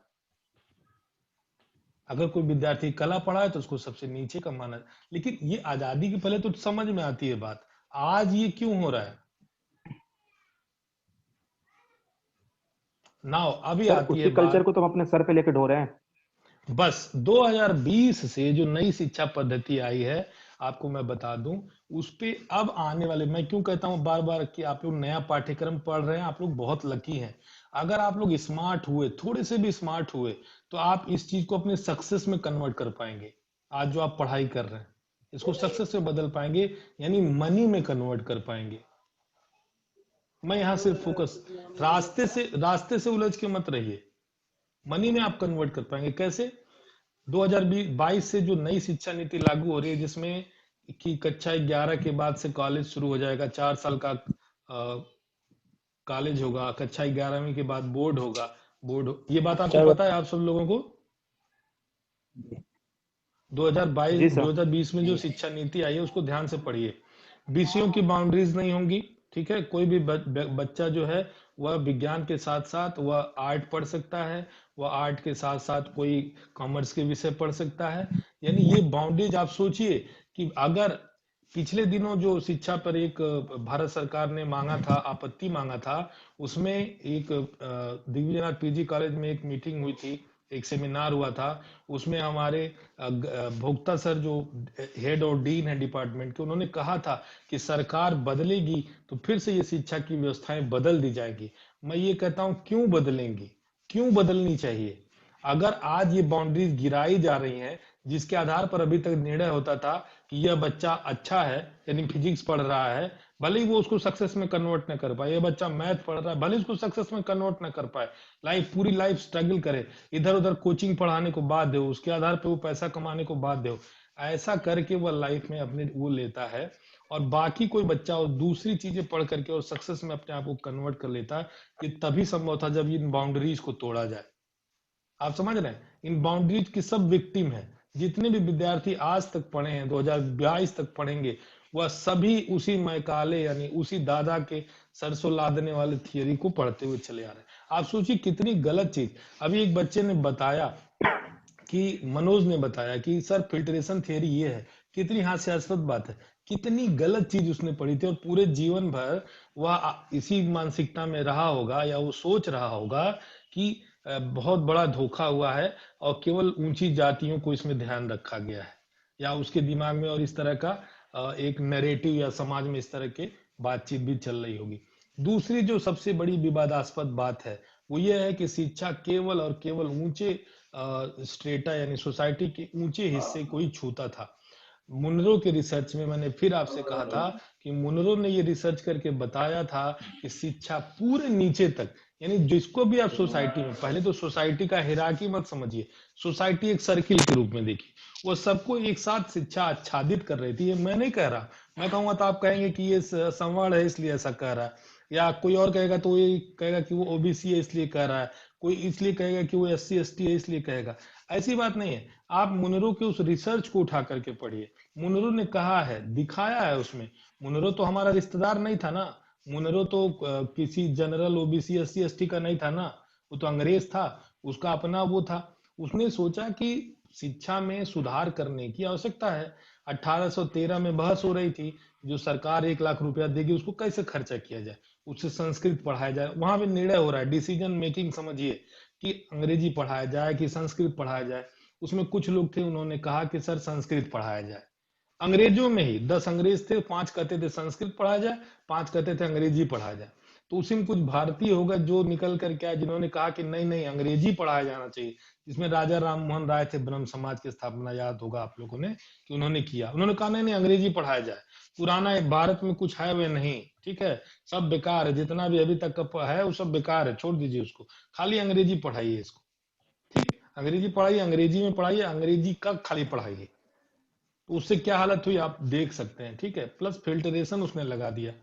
अगर कोई विद्यार्थी कला पढ़ा है तो उसको सबसे नीचे का माना। लेकिन ये आजादी के पहले तो समझ में आती है बात, आज ये क्यों हो रहा है? नाउ अभी सर आती है उसी कल्चर बात, को तो हम अपने सर पे लेके ढो रहे हैं। बस 2020 से जो नई शिक्षा पद्धति आई है, आपको मैं बता दूं, उस पे अब आने वाले, मैं क्यों कहता हूं बार बार कि आप लोग नया पाठ्यक्रम पढ़ रहे हैं, आप लोग बहुत लकी हैं। अगर आप लोग स्मार्ट हुए, थोड़े से भी स्मार्ट हुए, तो आप इस चीज को अपने सक्सेस में कन्वर्ट कर पाएंगे। आज जो आप पढ़ाई कर रहे हैं, इसको सक्सेस में बदल पाएंगे, यानी मनी में कन्वर्ट कर पाएंगे। मैं यहां सिर्फ फोकस, रास्ते से उलझ के मत रहिए, मनी में आप कन्वर्ट कर पाएंगे। कैसे? 2022 से जो नई शिक्षा नीति लागू हो रही है, जिसमें कि कक्षा 11 के बाद से कॉलेज शुरू हो जाएगा, 4 साल का कॉलेज होगा, कक्षा 11वीं के बाद बोर्ड होगा। ये बात आपको पता है आप सब लोगों को? जी 2022 सर। 2020 में जो शिक्षा नीति आई है उसको ध्यान से पढ़िए। विषयों की बाउंड्रीज नहीं होंगी, ठीक है। कोई भी बच्चा जो है वह विज्ञान के साथ साथ वह आर्ट पढ़ सकता है, वह आर्ट के साथ साथ कोई कॉमर्स के विषय पढ़ सकता है। यानी ये बाउंड्रीज आप सोचिए कि अगर पिछले दिनों जो शिक्षा पर एक भारत सरकार ने मांगा था, आपत्ति मांगा था, उसमें एक दिग्विजयनाथ पीजी कॉलेज में एक मीटिंग हुई थी, एक सेमिनार हुआ था। उसमें हमारे भोक्ता सर जो हेड और डीन है डिपार्टमेंट के, उन्होंने कहा था कि सरकार बदलेगी तो फिर से ये शिक्षा की व्यवस्थाएं बदल दी जाएगी। मैं ये कहता हूं क्यों बदलेंगी, क्यों बदलनी चाहिए? अगर आज ये बाउंड्रीज गिराई जा रही हैं, जिसके आधार पर अभी तक निर्णय होता था कि यह बच्चा अच्छा है, यानी फिजिक्स पढ़ रहा है, भले ही वो उसको सक्सेस में कन्वर्ट न कर पाए, यह बच्चा मैथ पढ़ रहा है, भले ही उसको सक्सेस में कन्वर्ट न कर पाए, पूरी लाइफ स्ट्रगल करे, इधर उधर कोचिंग पढ़ाने को बाध्य हो, उसके आधार पर वो पैसा कमाने को बाध्य हो, ऐसा करके वह लाइफ में अपने वो लेता है, और बाकी कोई बच्चा और दूसरी चीजें पढ़ करके और सक्सेस में अपने आप को कन्वर्ट कर लेता है। ये तभी संभव था जब इन बाउंड्रीज को तोड़ा जाए। आप समझ रहे हैं? इन बाउंड्रीज की सब विक्टिम है। जितने भी विद्यार्थी आज तक पढ़े हैं, 2022 तक पढ़ेंगे, वह सभी उसी मैकाले यानी उसी दादा के सरसों लादने वाले थियरी को पढ़ते हुए चले आ रहे हैं। आप सोचिए कितनी गलत चीज। अभी एक बच्चे ने बताया कि, मनोज ने बताया कि सर फिल्ट्रेशन थियरी ये है। कितनी हास्यास्पद बात है, कितनी गलत चीज उसने पढ़ी थी, और पूरे जीवन भर वह इसी मानसिकता में रहा होगा, या वो सोच रहा होगा कि बहुत बड़ा धोखा हुआ है और केवल ऊंची जातियों को इसमें ध्यान रखा गया है, या उसके दिमाग में और इस तरह का एक नैरेटिव या समाज में इस तरह के बातचीत भी चल रही होगी। दूसरी जो सबसे बड़ी विवादास्पद बात है वो ये है कि शिक्षा केवल और केवल ऊंचे स्ट्रेटा यानी सोसाइटी के ऊंचे हिस्से को ही छूता था। मुनरो के रिसर्च में मैंने फिर आपसे कहा था कि मुनरो ने ये रिसर्च करके बताया था कि शिक्षा पूरे नीचे तक, यानी जिसको भी आप सोसाइटी में, पहले तो सोसाइटी का हिराकी मत समझिए, सोसाइटी एक सर्किल के रूप में देखिए, वो सबको एक साथ शिक्षा आच्छादित कर रही थी। ये मैं नहीं कह रहा, मैं कहूंगा तो आप कहेंगे कि ये संवाद है इसलिए ऐसा कह रहा है। या कोई और कहेगा तो ये कहेगा कि वो ओबीसी है इसलिए कह रहा है, कोई इसलिए कहेगा कि वो एससी एसटी है इसलिए कहेगा। ऐसी बात नहीं है। आप मुनरो के उस रिसर्च को उठा करके पढ़िए। मुनरो ने कहा है, दिखाया है उसमें। मुनरो तो हमारा रिश्तेदार नहीं था ना, मुनरो तो किसी जनरल ओबीसी एससी एसटी का नहीं था ना, वो तो अंग्रेज था, उसका अपना वो था। उसने सोचा कि शिक्षा में सुधार करने की आवश्यकता है। 1813 में बहस हो रही थी, जो सरकार 1 लाख रुपया देगी उसको कैसे खर्चा किया जाए, उससे संस्कृत पढ़ाया जाए। वहां पे निर्णय हो रहा है, डिसीजन मेकिंग समझिए, कि अंग्रेजी पढ़ाया जाए कि संस्कृत पढ़ाया जाए। उसमें कुछ लोग थे, उन्होंने कहा कि सर संस्कृत पढ़ाया जाए। अंग्रेजों में ही 10 अंग्रेज थे, 5 कहते थे संस्कृत पढ़ाया जाए, 5 कहते थे अंग्रेजी पढ़ाया जाए। तो उसी में कुछ भारतीय होगा जो निकल कर के आए, जिन्होंने कहा कि नहीं नहीं अंग्रेजी पढ़ाया जाना चाहिए। जिसमें राजा राम मोहन राय थे, ब्रह्म समाज की स्थापना याद होगा आप लोगों ने कि उन्होंने किया। उन्होंने कहा नहीं नहीं अंग्रेजी पढ़ाया जाए, पुराना भारत में कुछ है वे नहीं, ठीक है, सब बेकार है, जितना भी अभी तक का है वो सब बेकार है, छोड़ दीजिए उसको, खाली अंग्रेजी पढ़ाइए इसको। ठीक, अंग्रेजी पढ़ाइए, अंग्रेजी में पढ़ाइए, अंग्रेजी का खाली पढ़ाइए। तो उससे क्या हालत हुई आप देख सकते हैं, ठीक है। प्लस फिल्टरेशन उसने लगा दिया,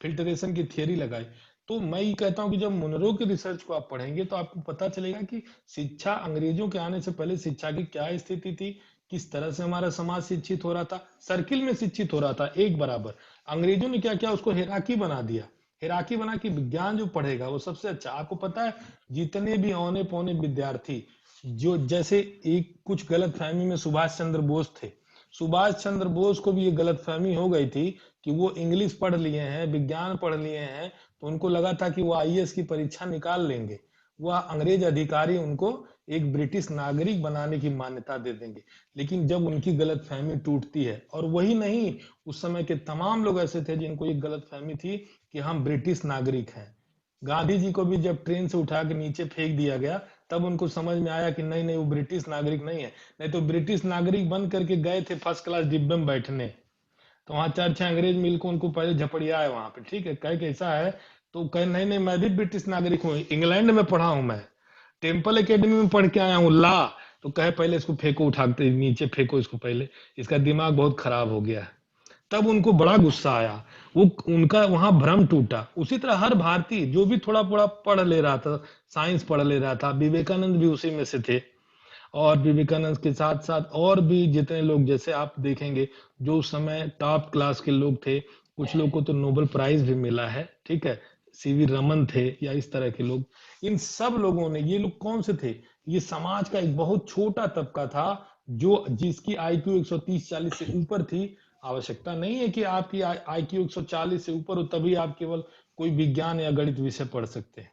फिल्टरेशन की थियरी लगाई। तो मैं ये कहता हूं कि जब मुनरो की रिसर्च को आप पढ़ेंगे तो आपको पता चलेगा कि शिक्षा, अंग्रेजों के आने से पहले शिक्षा की क्या स्थिति थी, किस तरह से हमारा समाज शिक्षित हो रहा था, सर्किल में शिक्षित हो रहा था एक बराबर। अंग्रेजों ने क्या किया, उसको हेराकी बना दिया, हेराकी बना कि विज्ञान जो पढ़ेगा वो सबसे अच्छा। आपको पता है जितने भी औने पौने विद्यार्थी, जो जैसे एक कुछ गलत फहमी में सुभाष चंद्र बोस थे, सुभाष चंद्र बोस को भी ये गलतफहमी हो गई थी कि वो इंग्लिश पढ़ लिए हैं, विज्ञान पढ़ लिए हैं, तो उनको लगा था कि वो आईएएस की परीक्षा निकाल लेंगे, वह अंग्रेज अधिकारी उनको एक ब्रिटिश नागरिक बनाने की मान्यता दे देंगे। लेकिन जब उनकी गलतफहमी टूटती है, और वही नहीं, उस समय के तमाम लोग ऐसे थे जिनको ये गलतफहमी थी कि हम ब्रिटिश नागरिक हैं। गांधी जी को भी जब ट्रेन से उठा के नीचे फेंक दिया गया, तब उनको समझ में आया कि नहीं नहीं वो ब्रिटिश नागरिक नहीं है। नहीं तो ब्रिटिश नागरिक बन करके गए थे फर्स्ट क्लास डिब्बे में बैठने, तो वहां 4-6 अंग्रेज मिलकर उनको पहले झपड़िया है वहां पे, ठीक है, कहे कैसा है, तो कहे नहीं नहीं मैं भी ब्रिटिश नागरिक हूँ, इंग्लैंड में पढ़ा हूं मैं, टेम्पल एकेडमी में पढ़ के आया हूँ ला। तो कहे पहले इसको फेंको, उठाते नीचे फेंको इसको, पहले इसका दिमाग बहुत खराब हो गया है। तब उनको बड़ा गुस्सा आया, वो उनका वहां भ्रम टूटा। उसी तरह हर भारतीय जो भी थोड़ा थोड़ा पढ़ ले रहा था, साइंस पढ़ ले रहा था, विवेकानंद भी उसी में से थे, और विवेकानंद के साथ साथ और भी जितने लोग, जैसे आप देखेंगे जो उस समय टॉप क्लास के लोग थे, कुछ लोग को तो नोबेल प्राइज भी मिला है, ठीक है, सीवी रमन थे या इस तरह के लोग। इन सब लोगों ने, ये लोग कौन से थे, ये समाज का एक बहुत छोटा तबका था जो जिसकी आईक्यू 130-40 से ऊपर थी। आवश्यकता नहीं है कि आपकी आईक्यू 140 से ऊपर हो तभी आप केवल कोई विज्ञान या गणित विषय पढ़ सकते हैं।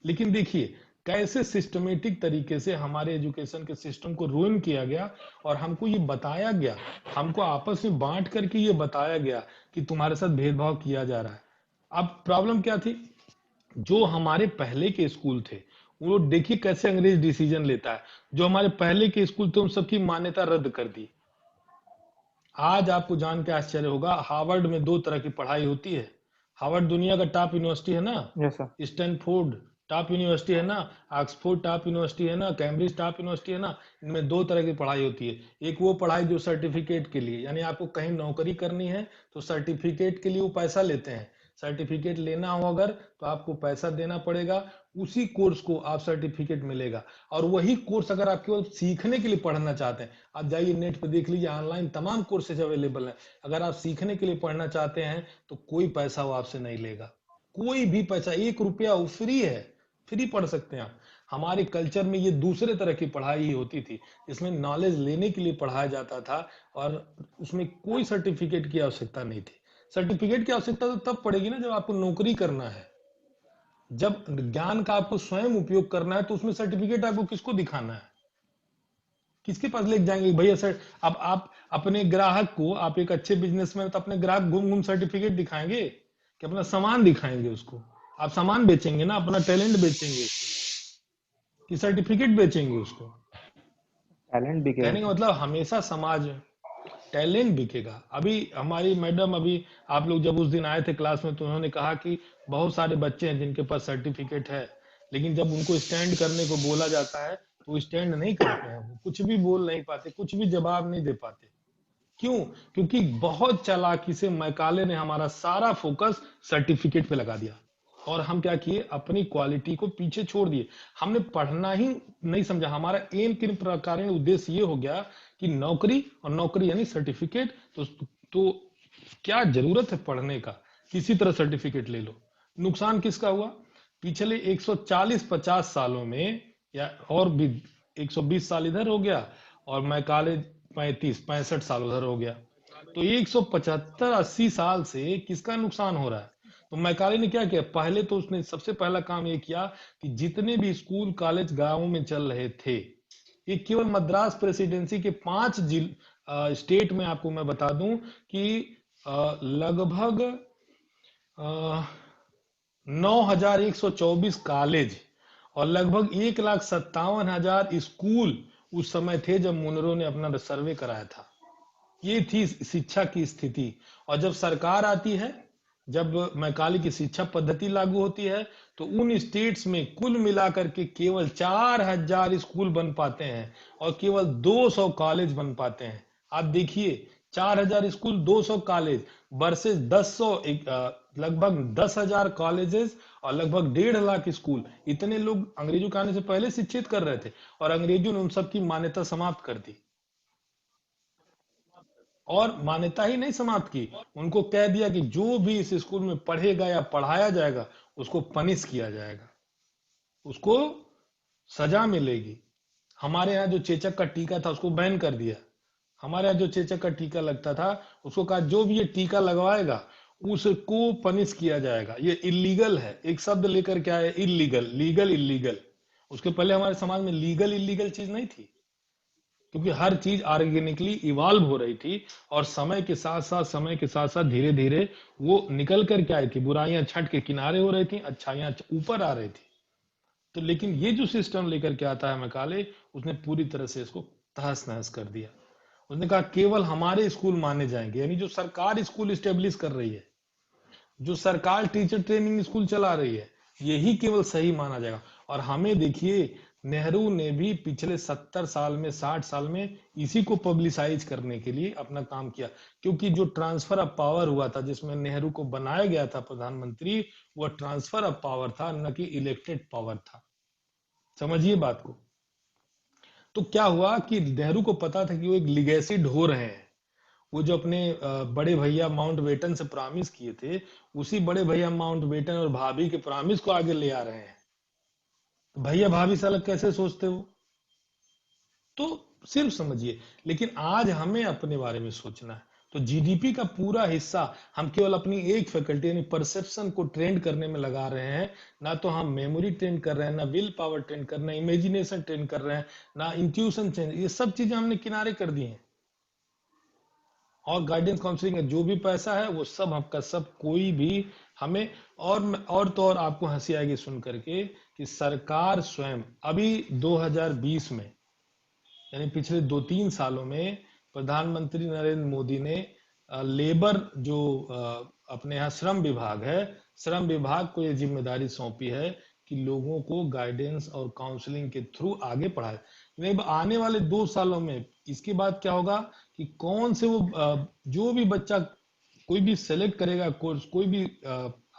लेकिन देखिए कैसे सिस्टमेटिक तरीके से हमारे एजुकेशन के सिस्टम को रूइन किया गया, और हमको ये बताया गया, हमको आपस में बांट करके ये बताया गया कि तुम्हारे साथ भेदभाव किया जा रहा है। अब प्रॉब्लम क्या थी, जो हमारे पहले के स्कूल थे वो देखिए कैसे अंग्रेज डिसीजन लेता है। जो हमारे पहले के स्कूल थे उन सबकी मान्यता रद्द कर दी। आज आपको जान के आश्चर्य होगा, हार्वर्ड में 2 तरह की पढ़ाई होती है। हार्वर्ड दुनिया का टॉप यूनिवर्सिटी है ना, yes sir. Stanford top university है ना, ऑक्सफोर्ड टॉप यूनिवर्सिटी है ना, कैम्ब्रिज टॉप यूनिवर्सिटी है ना। इनमें 2 तरह की पढ़ाई होती है। एक वो पढ़ाई जो सर्टिफिकेट के लिए, यानी आपको कहीं नौकरी करनी है तो सर्टिफिकेट के लिए वो पैसा लेते हैं, सर्टिफिकेट लेना हो अगर तो आपको पैसा देना पड़ेगा, उसी कोर्स को आप सर्टिफिकेट मिलेगा। और वही कोर्स अगर आप केवल सीखने के लिए पढ़ना चाहते हैं, आप जाइए नेट पे देख लीजिए, ऑनलाइन तमाम कोर्सेज अवेलेबल हैं। अगर आप सीखने के लिए पढ़ना चाहते हैं तो कोई पैसा वो आपसे नहीं लेगा, कोई भी पैसा, 1 रुपया, वो फ्री है, फ्री पढ़ सकते हैं आप। हमारे कल्चर में ये दूसरे तरह की पढ़ाई ही होती थी, जिसमें नॉलेज लेने के लिए पढ़ाया जाता था, और उसमें कोई सर्टिफिकेट की आवश्यकता नहीं थी। सर्टिफिकेट की आवश्यकता तो तब पड़ेगी ना जब आपको नौकरी करना है। जब ज्ञान का आपको स्वयं उपयोग करना है तो उसमें सर्टिफिकेट आपको किसको दिखाना है, किसके पास लेके जाएंगे भैया सर। अब आप अपने ग्राहक को, आप एक अच्छे बिजनेसमैन तो अपने ग्राहक घूम घूम सर्टिफिकेट दिखाएंगे कि अपना सामान दिखाएंगे उसको। आप सामान बेचेंगे ना, अपना टैलेंट बेचेंगे कि सर्टिफिकेट बेचेंगे उसको। टैलेंट बिकेगा कहने का सर। मतलब हमेशा समाज टैलेंट बिकेगा। अभी हमारी मैडम, अभी आप लोग जब उस दिन आए थे क्लास में तो उन्होंने कहा कि बहुत सारे बच्चे हैं जिनके पास सर्टिफिकेट है, लेकिन जब उनको स्टैंड करने को बोला जाता है तो स्टैंड नहीं करते हैं, वो कुछ भी बोल नहीं पाते, कुछ भी जवाब नहीं दे पाते। क्यों? क्योंकि बहुत चालाकी से मैकाले ने हमारा सारा फोकस सर्टिफिकेट पे लगा दिया। और हम क्या किए, अपनी क्वालिटी को पीछे छोड़ दिए। हमने पढ़ना ही नहीं समझा। हमारा एम किन प्रकार उद्देश्य ये हो गया कि नौकरी, और नौकरी यानी सर्टिफिकेट। तो क्या जरूरत है पढ़ने का, किसी तरह सर्टिफिकेट ले लो। नुकसान किसका हुआ, पिछले 140-50 सालों में, या और भी 120 साल इधर हो गया, और मैं कॉलेज 35-65 साल उधर हो गया। तो 175-80 साल से किसका नुकसान हो रहा है। तो मैकाले ने क्या किया, पहले तो उसने सबसे पहला काम ये किया कि जितने भी स्कूल कॉलेज गांवों में चल रहे थे, ये केवल मद्रास प्रेसिडेंसी के 5 स्टेट में, आपको मैं बता दूं कि लगभग 9,124 कॉलेज और लगभग 1,57,000 स्कूल उस समय थे जब मुनरो ने अपना सर्वे कराया था। ये थी शिक्षा की स्थिति। और जब सरकार आती है, जब मैकाले की शिक्षा पद्धति लागू होती है, तो उन स्टेट्स में कुल मिलाकर के केवल 4,000 स्कूल बन पाते हैं और केवल 200 कॉलेज बन पाते हैं। आप देखिए, 4,000 स्कूल, 200 कॉलेज वर्सेस लगभग 10,000 कॉलेजेस और लगभग 1.5 लाख स्कूल। इतने लोग अंग्रेजों के आने से पहले शिक्षित कर रहे थे, और अंग्रेजों ने उन सब की मान्यता समाप्त कर दी। और मान्यता ही नहीं समाप्त की, उनको कह दिया कि जो भी इस स्कूल में पढ़ेगा या पढ़ाया जाएगा उसको पनिश किया जाएगा, उसको सजा मिलेगी। हमारे यहाँ जो चेचक का टीका था उसको बैन कर दिया। हमारे यहाँ जो चेचक का टीका लगता था उसको कहा जो भी ये टीका लगवाएगा उसको पनिश किया जाएगा। ये इलीगल है, एक शब्द लेकर क्या है, इलीगल, लीगल इलीगल। उसके पहले हमारे समाज में लीगल इलीगल चीज नहीं थी, क्योंकि हर चीज ऑर्गेनिकली इवॉल्व हो रही थी, और समय के साथ साथ धीरे धीरे वो निकल कर के आई थी। बुराइयां छठ के किनारे हो रही थी, अच्छाइयां ऊपर आ रही थी। तो लेकिन ये जो सिस्टम लेकर के आता है मैकाले, उसने पूरी तरह से इसको तहस नहस कर दिया। उसने कहा केवल हमारे स्कूल माने जाएंगे, यानी जो सरकार स्कूल स्टेब्लिश कर रही है, जो सरकार टीचर ट्रेनिंग स्कूल चला रही है, यही केवल सही माना जाएगा। और हमें देखिए, नेहरू ने भी पिछले 70 साल में, 60 साल में इसी को पब्लिसाइज करने के लिए अपना काम किया। क्योंकि जो ट्रांसफर ऑफ पावर हुआ था, जिसमें नेहरू को बनाया गया था प्रधानमंत्री, वह ट्रांसफर ऑफ पावर था, न कि इलेक्टेड पावर था। समझिए बात को। तो क्या हुआ कि नेहरू को पता था कि वो एक लिगेसी ढो रहे हैं। वो जो अपने बड़े भैया माउंट बेटन से प्रॉमिस किए थे, उसी बड़े भैया माउंट बेटन और भाभी के प्रॉमिस को आगे ले आ रहे हैं। तो भैया भाभी से अलग कैसे सोचते हो, तो सिर्फ समझिए। लेकिन आज हमें अपने बारे में सोचना है। तो जीडीपी का पूरा हिस्सा हम केवल अपनी एक फैकल्टी यानी परसेप्शन को ट्रेंड करने में लगा रहे हैं। ना तो हम मेमोरी ट्रेंड कर रहे हैं, ना विल पावर ट्रेंड कर रहे हैं, इमेजिनेशन ट्रेंड कर रहे हैं, ना इंट्यूशन ट्रेंड। ये सब चीजें हमने किनारे कर दी हैं। और गाइडेंस काउंसलिंग का जो भी पैसा है वो सब आपका सब, कोई भी हमें, और तो और आपको हंसी आएगी सुन करके कि सरकार स्वयं अभी 2020 में, यानी पिछले 2-3 सालों में, प्रधानमंत्री नरेंद्र मोदी ने लेबर जो अपने यहाँ श्रम विभाग है, श्रम विभाग को ये जिम्मेदारी सौंपी है कि लोगों को गाइडेंस और काउंसलिंग के थ्रू आगे बढ़ाए। नहीं, आने वाले 2 सालों में इसके बाद क्या होगा कि कौन से वो जो भी बच्चा कोई भी सेलेक्ट करेगा कोर्स, कोई भी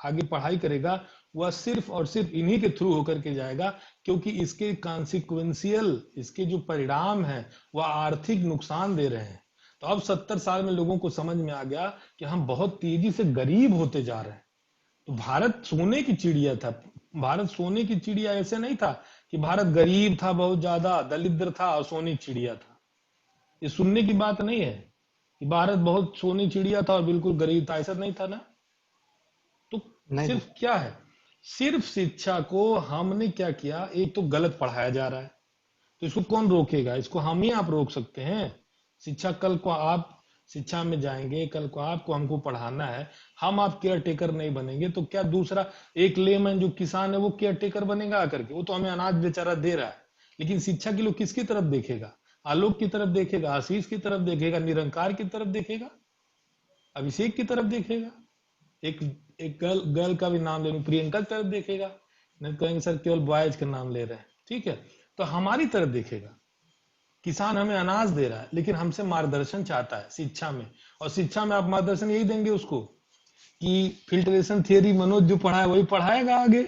आगे पढ़ाई करेगा, वह सिर्फ और सिर्फ इन्हीं के थ्रू होकर के जाएगा, क्योंकि इसके कॉन्सिक्वेंशियल, इसके जो परिणाम है वह आर्थिक नुकसान दे रहे हैं। तो अब 70 साल में लोगों को समझ में आ गया कि हम बहुत तेजी से गरीब होते जा रहे हैं। तो भारत सोने की चिड़िया था। भारत सोने की चिड़िया ऐसे नहीं था कि भारत गरीब था, बहुत ज्यादा दरिद्र था और सोने की चिड़िया था। ये सुनने की बात नहीं है कि भारत बहुत सोनी चिड़िया था और बिल्कुल गरीब था, ऐसा नहीं था ना। तो सिर्फ क्या है, सिर्फ शिक्षा को हमने क्या किया, एक तो गलत पढ़ाया जा रहा है, तो इसको कौन रोकेगा, इसको हम ही आप रोक सकते हैं। शिक्षा, कल को आप शिक्षा में जाएंगे, कल को आपको हमको पढ़ाना है, हम आप केयर टेकर नहीं बनेंगे तो क्या दूसरा एक लेमैन जो किसान है वो केयर टेकर बनेगा आकर के? वो तो हमें अनाज बेचारा दे रहा है, लेकिन शिक्षा के लोग किसकी तरफ देखेगा? आलोक की तरफ देखेगा, आशीष की तरफ देखेगा, निरंकार की तरफ देखेगा, अभिषेक की तरफ देखेगा, एक गर्ल का भी नाम ले लूं, प्रियंका की तरफ देखेगा। नहीं कहेंगे सर केवल बॉयज का नाम ले रहे हैं, ठीक है, तो हमारी तरफ देखेगा। किसान हमें अनाज दे रहा है, लेकिन हमसे मार्गदर्शन चाहता है शिक्षा में, और शिक्षा में आप मार्गदर्शन यही देंगे उसको कि फिल्ट्रेशन थियरी मनोज जो पढ़ा है वही पढ़ाएगा आगे।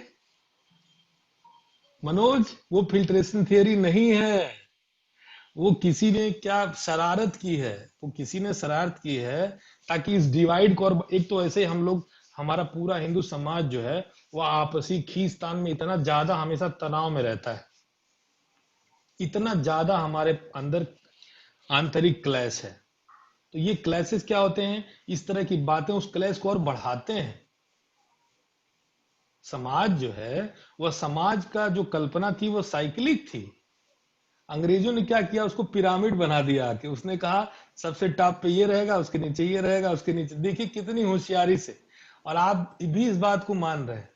मनोज, वो फिल्ट्रेशन थियरी नहीं है, वो किसी ने क्या शरारत की है, वो किसी ने शरारत की है ताकि इस डिवाइड को, और एक तो ऐसे हम लोग, हमारा पूरा हिंदू समाज जो है वो आपसी खींचतान में इतना ज्यादा हमेशा तनाव में रहता है, इतना ज्यादा हमारे अंदर आंतरिक क्लैश है। तो ये क्लैशेस क्या होते हैं, इस तरह की बातें उस क्लैश को और बढ़ाते हैं। समाज जो है वह समाज का जो कल्पना थी वो साइक्लिक थी। अंग्रेजों ने क्या किया, उसको पिरामिड बना दिया आके, उसने कहा सबसे टॉप पे ये रहेगा, उसके नीचे ये रहेगा, उसके नीचे, देखिए कितनी होशियारी से, और आप भी इस बात को मान रहे हैं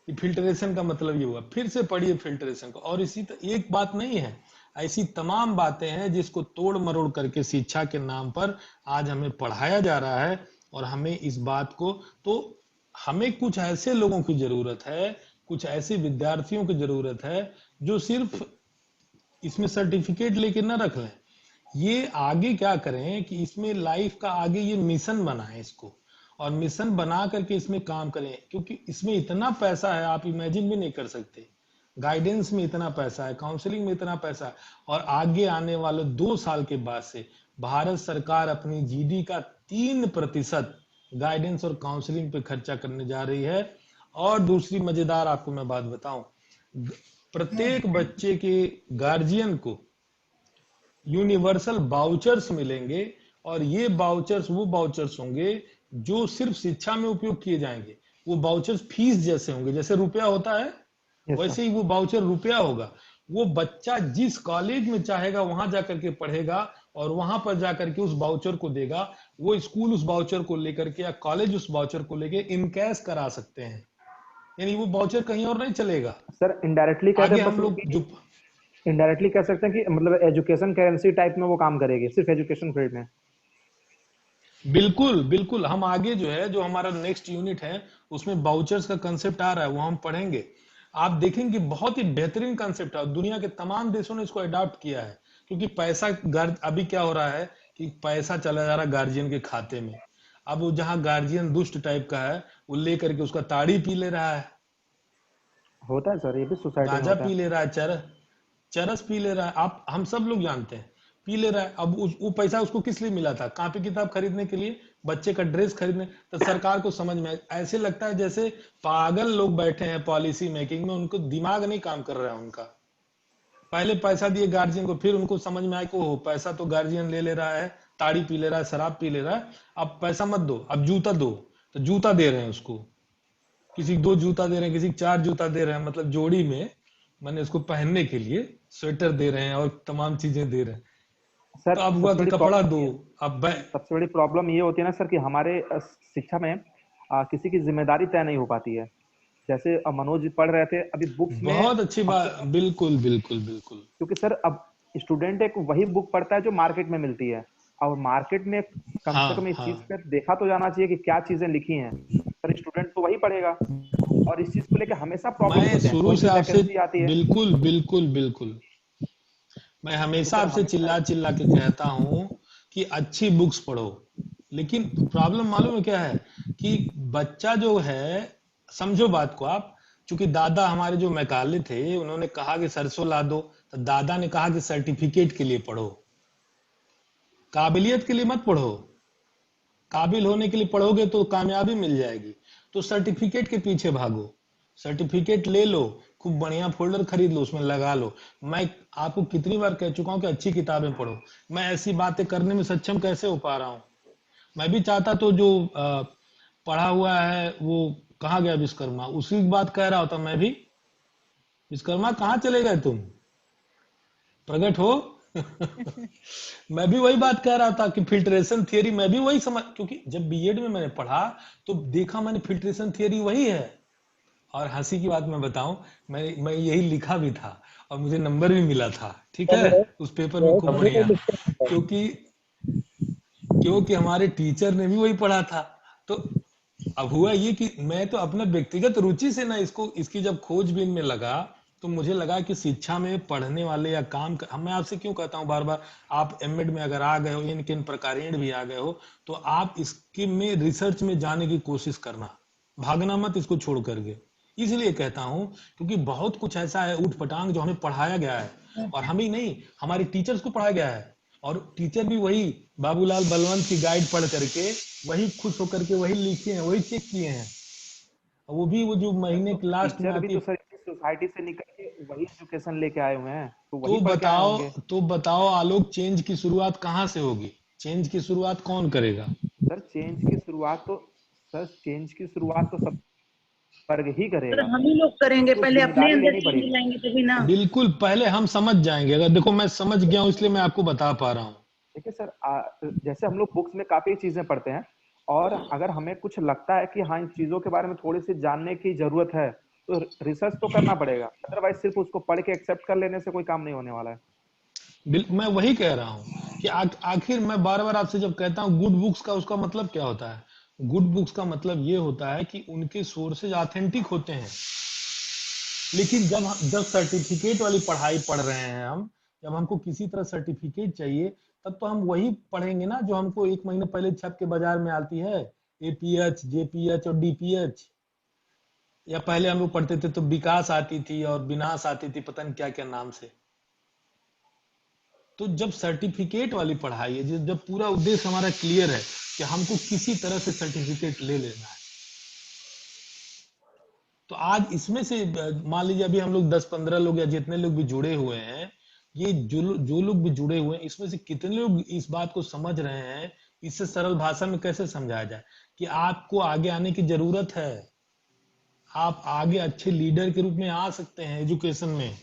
कि फिल्ट्रेशन का मतलब ये हुआ। फिर से पढ़िए फिल्ट्रेशन को, और इसी एक बात नहीं है, ऐसी तमाम बातें हैं जिसको तोड़ मरोड़ करके शिक्षा के नाम पर आज हमें पढ़ाया जा रहा है। और हमें इस बात को, तो हमें कुछ ऐसे लोगों की जरूरत है, कुछ ऐसे विद्यार्थियों की जरूरत है जो सिर्फ इसमें सर्टिफिकेट लेके ना रख लें, ये आगे क्या करें कि इसमें लाइफ का आगे ये मिशन बनाए इसको, और मिशन बना करके इसमें काम करें, क्योंकि इसमें इतना पैसा है आप इमेजिन भी नहीं कर सकते। गाइडेंस में इतना पैसा है, काउंसलिंग में इतना पैसा है, और आगे आने वाले 2 साल के बाद से भारत सरकार अपनी जीडी का 3% गाइडेंस और काउंसलिंग पे खर्चा करने जा रही है। और दूसरी मजेदार आपको मैं बात बताऊं, प्रत्येक बच्चे के गार्जियन को यूनिवर्सल बाउचर्स मिलेंगे, और ये बाउचर्स वो बाउचर्स होंगे जो सिर्फ शिक्षा में उपयोग किए जाएंगे। वो बाउचर्स फीस जैसे होंगे, जैसे रुपया होता है वैसे ही वो बाउचर रुपया होगा। वो बच्चा जिस कॉलेज में चाहेगा वहां जाकर के पढ़ेगा, और वहां पर जाकर के उस बाउचर को देगा। वो स्कूल उस बाउचर को लेकर के या कॉलेज उस बाउचर को लेके इनकैश करा सकते हैं, यानी वो बाउचर कहीं और नहीं चलेगा। सर इनडायरेक्टली आगे हम लोग जो इनडायरेक्टली कह सकते हैं कि मतलब एजुकेशन करेंसी टाइप में वो काम करेगी, सिर्फ एजुकेशन फील्ड में। बिल्कुल बिल्कुल, हम आगे जो है, जो हमारा नेक्स्ट यूनिट है उसमें बाउचर्स का कंसेप्ट आ रहा है, वो हम पढ़ेंगे। आप देखेंगे बहुत ही बेहतरीन कंसेप्ट है, दुनिया के तमाम देशों ने इसको अडॉप्ट किया है। क्योंकि पैसा अभी क्या हो रहा है कि पैसा चला जा रहा है गार्जियन के खाते में। अब वो जहां गार्जियन दुष्ट टाइप का है, वो लेकर के उसका ताड़ी पी ले रहा है, होता है सर, ये भी सोसाइटी में गांजा होता पी है। ले रहा है, चरस पी ले रहा है, आप हम सब लोग जानते हैं, पी ले रहा है। अब वो पैसा उसको किस लिए मिला था? कॉपी किताब खरीदने के लिए, बच्चे का ड्रेस खरीदने। तो सरकार को समझ में ऐसे लगता है जैसे पागल लोग बैठे हैं पॉलिसी मेकिंग में, उनको दिमाग नहीं काम कर रहा है उनका। पहले पैसा दिए गार्जियन को, फिर उनको समझ में आया कि ओह पैसा तो गार्जियन ले ले रहा है, ताड़ी पी ले रहा है, शराब पी ले रहा है, अब पैसा मत दो, अब जूता दो। तो जूता दे रहे हैं उसको, किसी 2 जूता दे रहे हैं, किसी 4 जूता दे रहे हैं, मतलब जोड़ी में मैंने उसको पहनने के लिए स्वेटर दे रहे हैं और तमाम चीजें दे रहे हैं। सर तो अब हुआ कि कपड़ा दो, अब सबसे बड़ी प्रॉब्लम ये होती है ना सर कि हमारे शिक्षा में किसी की जिम्मेदारी तय नहीं हो पाती है। जैसे मनोज जी पढ़ रहे थे अभी बुक्स में, बहुत अच्छी बात, बिल्कुल बिल्कुल बिल्कुल। क्योंकि सर अब स्टूडेंट एक वही बुक पढ़ता है जो मार्केट में मिलती है, और मार्केट में कम से कम इस चीज पे देखा तो जाना चाहिए कि क्या चीजें लिखी हैं, सर स्टूडेंट तो वही पढ़ेगा। और इस चीज को लेकर हमेशा प्रॉब्लम मैं शुरू से आपसे बिल्कुल बिल्कुल बिल्कुल, मैं हमेशा आपसे चिल्ला चिल्ला के कहता हूं कि अच्छी बुक्स पढ़ो। लेकिन प्रॉब्लम मालूम है क्या है कि बच्चा जो है, समझो बात को आप, चूंकि दादा हमारे जो मैकाले थे उन्होंने कहा कि सरसों ला दो, तो दादा ने कहा कि सर्टिफिकेट के लिए पढ़ो, काबिलियत के लिए मत पढ़ो। काबिल होने के लिए पढ़ोगे तो कामयाबी मिल जाएगी, तो सर्टिफिकेट के पीछे भागो, सर्टिफिकेट ले लो, खूब बढ़िया फोल्डर खरीद लो, उसमें लगा लो। मैं आपको कितनी बार कह चुका हूं कि अच्छी किताबें पढ़ो। मैं ऐसी बातें करने में सक्षम कैसे हो पा रहा हूं? मैं भी चाहता तो जो पढ़ा हुआ है वो कहाँ गया विश्वकर्मा, उसी की बात कह रहा होता मैं भी। विश्वकर्मा कहाँ चले गए तुम, प्रकट हो। मैं भी वही बात कह रहा था कि फिल्ट्रेशन थियरी, मैं भी वही समझ, क्योंकि जब बीएड में मैंने पढ़ा तो देखा मैंने फिल्ट्रेशन थियरी वही है। और हंसी की बात मैं बताऊं, मैं यही लिखा भी था और मुझे नंबर भी मिला था, ठीक है, उस पेपर में खूब बढ़िया, क्योंकि हमारे टीचर ने भी वही पढ़ा था। तो अब हुआ ये कि मैं तो अपना व्यक्तिगत रुचि से ना इसको, इसकी जब खोजबीन में लगा तो मुझे लगा कि शिक्षा में पढ़ने वाले या मैं आपसे क्यों कहता हूँ बार बार, आप एमएड में अगर आ गए हो, इन किन प्रकारेण भी आ गए हो, तो आप इसके में रिसर्च में जाने की कोशिश करना, भागना मत इसको छोड़ करके। इसलिए कहता हूँ क्योंकि बहुत कुछ ऐसा है ऊट पटांग जो हमें पढ़ाया गया है, और हमें नहीं, हमारे टीचर्स को पढ़ाया गया है, और टीचर भी वही बाबूलाल बलवंत की गाइड पढ़ करके वही खुश होकर के वही लिखे हैं, वही चेक किए हैं। वो भी वो जो महीने के लास्ट में टीचर भी आती तो है। सर सोसाइटी से निकल के वही एजुकेशन लेके आए हुए हैं, तो तो वही पढ़ के आए बताओ होंगे। तो बताओ आलोक, चेंज की शुरुआत कहाँ से होगी? चेंज की शुरुआत कौन करेगा? सर चेंज की शुरुआत तो सब वर्ग ही सर करेगा, हम ही लोग करेंगे, तो पहले अपने जिम्मेदारी अंदर लेनी चेंज पड़ेगी। लाएंगे तभी ना। बिल्कुल, पहले हम समझ जाएंगे। अगर देखो मैं समझ गया हूँ इसलिए मैं आपको बता पा रहा हूँ। देखिए सर, जैसे हम लोग बुक्स में काफी चीजें पढ़ते हैं, और अगर हमें कुछ लगता है कि हाँ इन चीजों के बारे में थोड़ी सी जानने की जरूरत है, तो रिसर्च तो करना पड़ेगा, अदरवाइज सिर्फ उसको पढ़ के एक्सेप्ट कर लेने से कोई काम नहीं होने वाला है। मैं वही कह रहा हूँ कि आखिर मैं बार बार आपसे जब कहता हूँ गुड बुक्स का, उसका मतलब क्या होता है? गुड बुक्स का मतलब ये होता है कि उनके सोर्सेज ऑथेंटिक होते हैं। लेकिन जब सर्टिफिकेट वाली पढ़ाई पढ़ रहे हैं हम, जब हमको किसी तरह सर्टिफिकेट चाहिए, तब तो हम वही पढ़ेंगे ना जो हमको एक महीने पहले छप के बाजार में आती है, एपीएच, जेपीएच और डीपीएच। या पहले हम लोग पढ़ते थे तो विकास आती थी और विनाश आती थी, पता नहीं क्या क्या नाम से। तो जब सर्टिफिकेट वाली पढ़ाई है, जब पूरा उद्देश्य हमारा क्लियर है कि हमको किसी तरह से सर्टिफिकेट ले लेना है, तो आज इसमें से मान लीजिए अभी हम लोग 10-15 लोग या जितने लोग भी जुड़े हुए हैं, ये जो लोग भी जुड़े हुए हैं, इसमें से कितने लोग इस बात को समझ रहे हैं? इससे सरल भाषा में कैसे समझाया जाए कि आपको आगे आने की जरूरत है, आप आगे अच्छे लीडर के रूप में आ सकते हैं एजुकेशन में।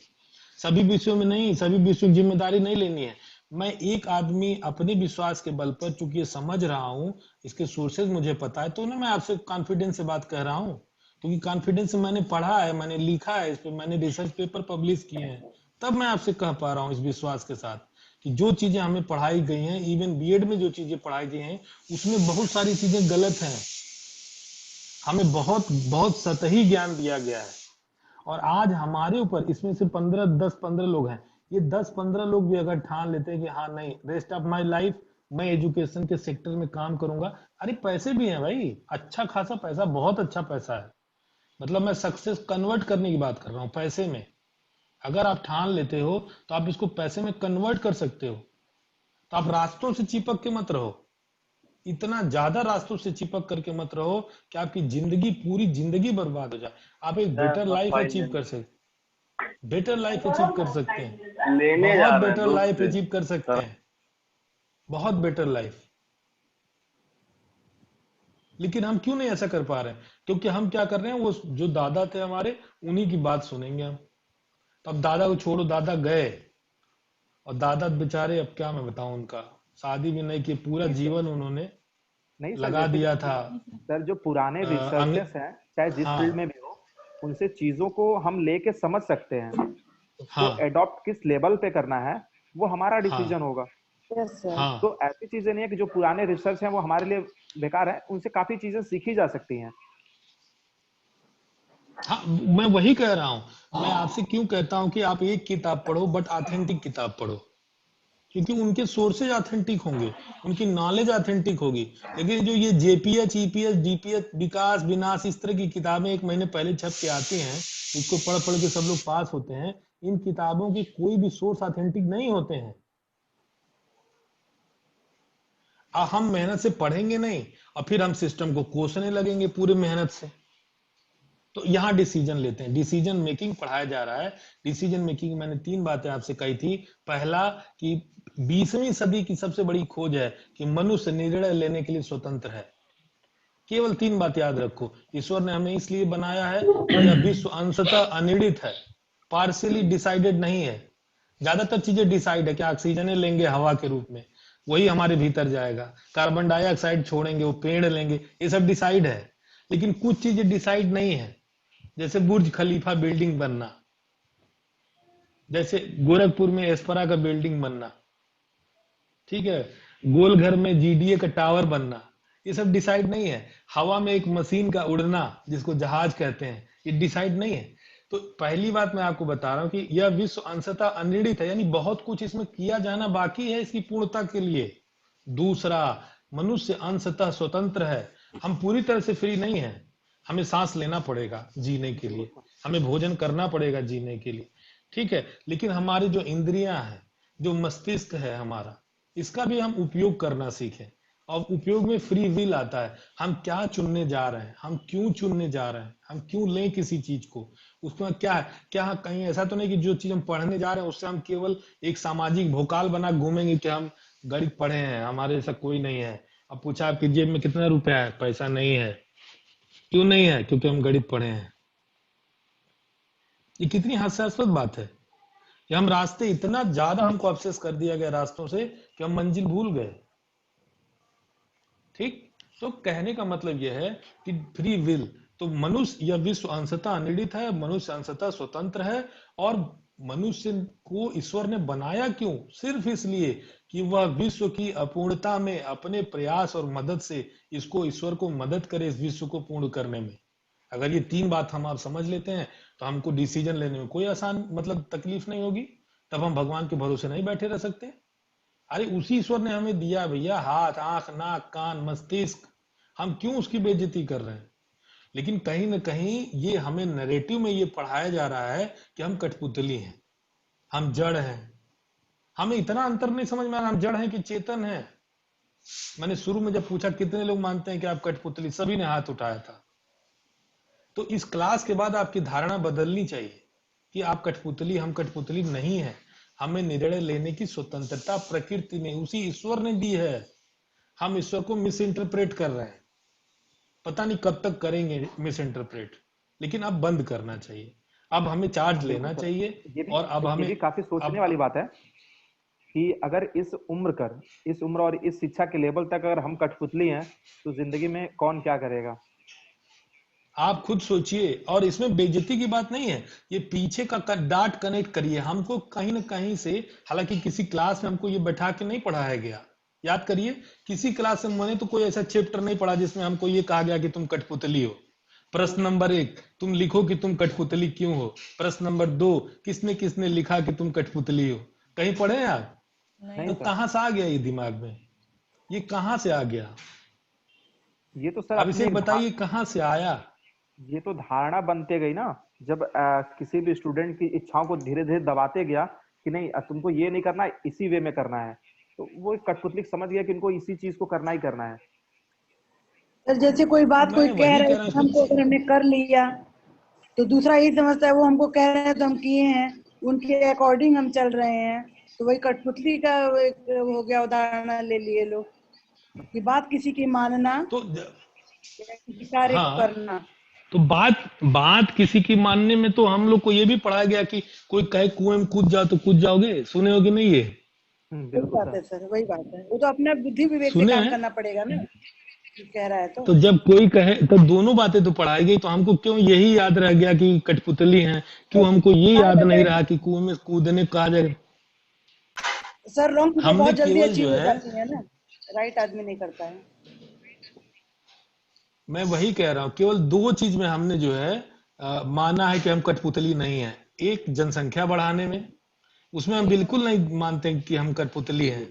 सभी विषयों में नहीं, सभी विषयों की जिम्मेदारी नहीं लेनी है। मैं एक आदमी अपने विश्वास के बल पर, चूंकि ये समझ रहा हूं, इसके सोर्सेज मुझे पता है, तो ना मैं आपसे कॉन्फिडेंस से बात कह रहा हूं, क्योंकि कॉन्फिडेंस से मैंने पढ़ा है, मैंने लिखा है इस पे, मैंने रिसर्च पेपर पब्लिश किए हैं, तब मैं आपसे कह पा रहा हूँ इस विश्वास के साथ कि जो चीजें हमें पढ़ाई गई हैं, इवन बीएड में जो चीजें पढ़ाई गई हैं, उसमें बहुत सारी चीजें गलत हैं। हमें बहुत बहुत सतही ज्ञान दिया गया है, और आज हमारे ऊपर इसमें से 10-15 लोग हैं, ये 10-15 लोग भी अगर ठान लेते हैं कि हाँ नहीं, रेस्ट ऑफ माय लाइफ मैं एजुकेशन के सेक्टर में काम करूंगा। अरे पैसे भी हैं भाई, अच्छा खासा पैसा, बहुत अच्छा पैसा है। मतलब मैं सक्सेस कन्वर्ट करने की बात कर रहा हूँ पैसे में। अगर आप ठान लेते हो तो आप इसको पैसे में कन्वर्ट कर सकते हो। तो आप रास्तों से चिपक के मत रहो, इतना ज्यादा रास्तों से चिपक करके मत रहो कि आपकी जिंदगी, पूरी जिंदगी बर्बाद हो जाए। आप एक बेटर लाइफ अचीव कर सकते, बेटर लाइफ अचीव कर सकते हैं, लेने बहुत जा रहे हैं बेटर दोस्त लाइफ से अचीव कर सकते हैं, बहुत बेटर लाइफ। लेकिन हम क्यों नहीं ऐसा कर पा रहे हैं? क्योंकि हम क्या कर रहे हैं, वो जो दादा थे हमारे, उन्हीं की बात सुनेंगे हम। तो अब दादा को छोड़ो, दादा गए, और दादा बेचारे, अब क्या मैं बताऊं, उनका शादी भी नहीं की, पूरा जीवन उन्होंने नहीं सर, लगा जैसे दिया था। सर जो पुराने अंग रिसर्चर्स हैं, चाहे जिस हाँ फील्ड में भी हो, उनसे चीजों को हम लेके समझ सकते हैं। उसको हाँ एडॉप्ट किस लेवल पे करना है वो हमारा हाँ डिसीजन होगा। Yes sir. हाँ तो ऐसी चीजें नहीं है कि जो पुराने रिसर्च हैं वो हमारे लिए बेकार है, उनसे काफी चीजें सीखी जा सकती हैं। हाँ, मैं वही कह रहा हूँ। मैं आपसे क्यों कहता हूँ कि आप एक किताब पढ़ो, बट ऑथेंटिक किताब पढ़ो, क्योंकि उनके सोर्सेज ऑथेंटिक होंगे, उनकी नॉलेज ऑथेंटिक होगी। लेकिन जो ये जेपीएच, ईपीएच, डीपीएच, विकास, विनाश, इस तरह की किताबें एक महीने पहले छप के आती हैं, इसको पढ़ पढ़ के सब लोग पास होते हैं, इन किताबों की कोई भी सोर्स ऑथेंटिक नहीं होते हैं। हम मेहनत से पढ़ेंगे नहीं, और फिर हम सिस्टम को कोसने लगेंगे पूरे मेहनत से। तो यहाँ डिसीजन लेते हैं, डिसीजन मेकिंग पढ़ाया जा रहा है। डिसीजन मेकिंग मैंने 3 बातें आपसे कही थी। पहला कि 20वीं सदी की सबसे बड़ी खोज है कि मनुष्य निर्णय लेने के लिए स्वतंत्र है। केवल 3 बात याद रखो, ईश्वर ने हमें इसलिए बनाया है कि यह विश्व अंशतः अनिर्णित है, पार्शियली डिसाइडेड नहीं है। ज्यादातर चीजें डिसाइड है कि ऑक्सीजन लेंगे हवा के रूप में, वही हमारे भीतर जाएगा, कार्बन डाइऑक्साइड छोड़ेंगे, वो पेड़ लेंगे, ये सब डिसाइड है। लेकिन कुछ चीजें डिसाइड नहीं है, जैसे बुर्ज खलीफा बिल्डिंग बनना, जैसे गोरखपुर में एस्परा का बिल्डिंग बनना, ठीक है, गोलघर में जीडीए का टावर बनना, ये सब डिसाइड नहीं है। हवा में एक मशीन का उड़ना जिसको जहाज कहते हैं, ये डिसाइड नहीं है। तो पहली बात मैं आपको बता रहा हूं कि यह विश्व अंशतः अनिर्णित है, यानी बहुत कुछ इसमें किया जाना बाकी है इसकी पूर्णता के लिए। दूसरा, मनुष्य अंशतः स्वतंत्र है, हम पूरी तरह से फ्री नहीं है, हमें सांस लेना पड़ेगा जीने के लिए, हमें भोजन करना पड़ेगा जीने के लिए, ठीक है, लेकिन हमारी जो इंद्रियां हैं, जो मस्तिष्क है हमारा, इसका भी हम उपयोग करना सीखें। और उपयोग में फ्री विल आता है, हम क्या चुनने जा रहे हैं, हम क्यों चुनने जा रहे हैं, हम क्यों लें किसी चीज को, उसमें क्या कहीं ऐसा तो नहीं कि जो चीज हम पढ़ने जा रहे हैं उससे हम केवल एक सामाजिक भोकाल बना घूमेंगे कि हम गरीब पढ़े हैं, हमारे जैसा कोई नहीं है। अब पूछा आपकी जेब में कितना रुपया है, पैसा नहीं है, क्यों नहीं है, क्योंकि हम गरीब पढ़े हैं। ये कितनी हास्यास्पद बात है कि हम रास्ते, इतना ज्यादा हमको ऑब्सेस कर दिया गया रास्तों से कि हम मंजिल भूल गए। ठीक, तो कहने का मतलब यह है कि फ्री विल, तो मनुष्य या विश्व अंशतः अनिर्णित है, मनुष्य अंशतः स्वतंत्र है, और मनुष्य को ईश्वर ने बनाया क्यों? सिर्फ इसलिए कि वह विश्व की अपूर्णता में अपने प्रयास और मदद से इसको, ईश्वर को मदद करे इस विश्व को पूर्ण करने में। अगर ये तीन बात हम आप समझ लेते हैं तो हमको डिसीजन लेने में कोई आसान मतलब तकलीफ नहीं होगी, तब हम भगवान के भरोसे नहीं बैठे रह सकते। अरे उसी ईश्वर ने हमें दिया भैया, हाथ, आंख, नाक, कान, मस्तिष्क, हम क्यों उसकी बेइज्जती कर रहे हैं? लेकिन कहीं ना कहीं ये हमें नैरेटिव में ये पढ़ाया जा रहा है कि हम कठपुतली हैं, हम जड़ हैं। हमें इतना अंतर नहीं समझ में आ रहा, हम जड़ हैं कि चेतन हैं। मैंने शुरू में जब पूछा कितने लोग मानते हैं कि आप कठपुतली, सभी ने हाथ उठाया था। तो इस क्लास के बाद आपकी धारणा बदलनी चाहिए कि आप कठपुतली, हम कठपुतली नहीं है। हमें निर्णय लेने की स्वतंत्रता प्रकृति ने, उसी ईश्वर ने दी है। हम ईश्वर को मिस इंटरप्रेट कर रहे हैं, पता नहीं कब तक करेंगे मिस इंटरप्रेट, लेकिन अब बंद करना चाहिए, अब हमें चार्ज लेना चाहिए। और अब ये हमें भी काफी सोचने वाली बात है कि अगर इस उम्र और इस शिक्षा के लेवल तक अगर हम कठपुतली हैं तो जिंदगी में कौन क्या करेगा? आप खुद सोचिए। और इसमें बेइज्जती की बात नहीं है, ये पीछे का डाट कनेक्ट करिए। हमको कहीं ना कहीं से, हालांकि किसी क्लास में हमको ये बैठा के नहीं पढ़ाया गया, याद करिए, किसी क्लास में मैंने तो कोई ऐसा चैप्टर नहीं पढ़ा जिसमें हमको ये कहा गया कि तुम कठपुतली हो। प्रश्न नंबर 1, तुम लिखो कि तुम कठपुतली क्यों हो। प्रश्न नंबर 2, किसने किसने लिखा कि तुम कठपुतली हो। कहीं पढ़े हैं आप? नहीं तो सर, कहां से आ गया ये दिमाग में, ये कहां से आ गया? ये तो सर अब अपनी इसे बताइए कहां से आया? ये तो धारणा बनते गई ना, जब किसी भी स्टूडेंट की इच्छाओं को धीरे धीरे दबाते गया कि नहीं तुमको ये नहीं करना, इसी वे में करना है, तो वो एक कठपुतली समझ गया कि इनको इसी चीज को करना ही करना है। सर जैसे कोई बात कोई मैं कह वही रहा है कह रहा तो हूँ हमको अगर हमने कर लिया तो दूसरा यही समझता है वो हमको कह रहे हैं तो हम किए हैं, उनके अकॉर्डिंग हम चल रहे हैं, तो वही कठपुतली का एक हो गया, उदाहरण ले लिए लोग कि बात किसी की मानना तो या किसी कार्य को हाँ, करना। तो बात बात किसी की मानने में तो हम लोग को ये भी पढ़ाया गया कि कोई कहे कुएं में कूद जाओ तो कूद जाओगे, सुने हो कि नहीं? ये वही बिल्कुल बात सर। है सर, वही बात है, वो तो अपना बुद्धि विवेक से सुने काम हैं? करना पड़ेगा ना, जो कह रहा है तो जब कोई कहे, तो दोनों बातें तो पढ़ाई गई, तो हमको क्यों यही याद रह गया कि कठपुतली हैं? क्यों हमको ये याद नहीं रहा कि कुएं में कूदने कहा जाए? सर रॉन्ग चीजें हमने बहुत जल्दी केवल अचीव जो हो है, जाती है ना, राइट आदमी नहीं करता है। मैं वही कह रहा हूँ, केवल दो चीज में हमने जो है माना है कि हम कठपुतली नहीं है। एक, जनसंख्या बढ़ाने में, उसमें हम बिल्कुल नहीं मानते कि हम कठपुतली हैं।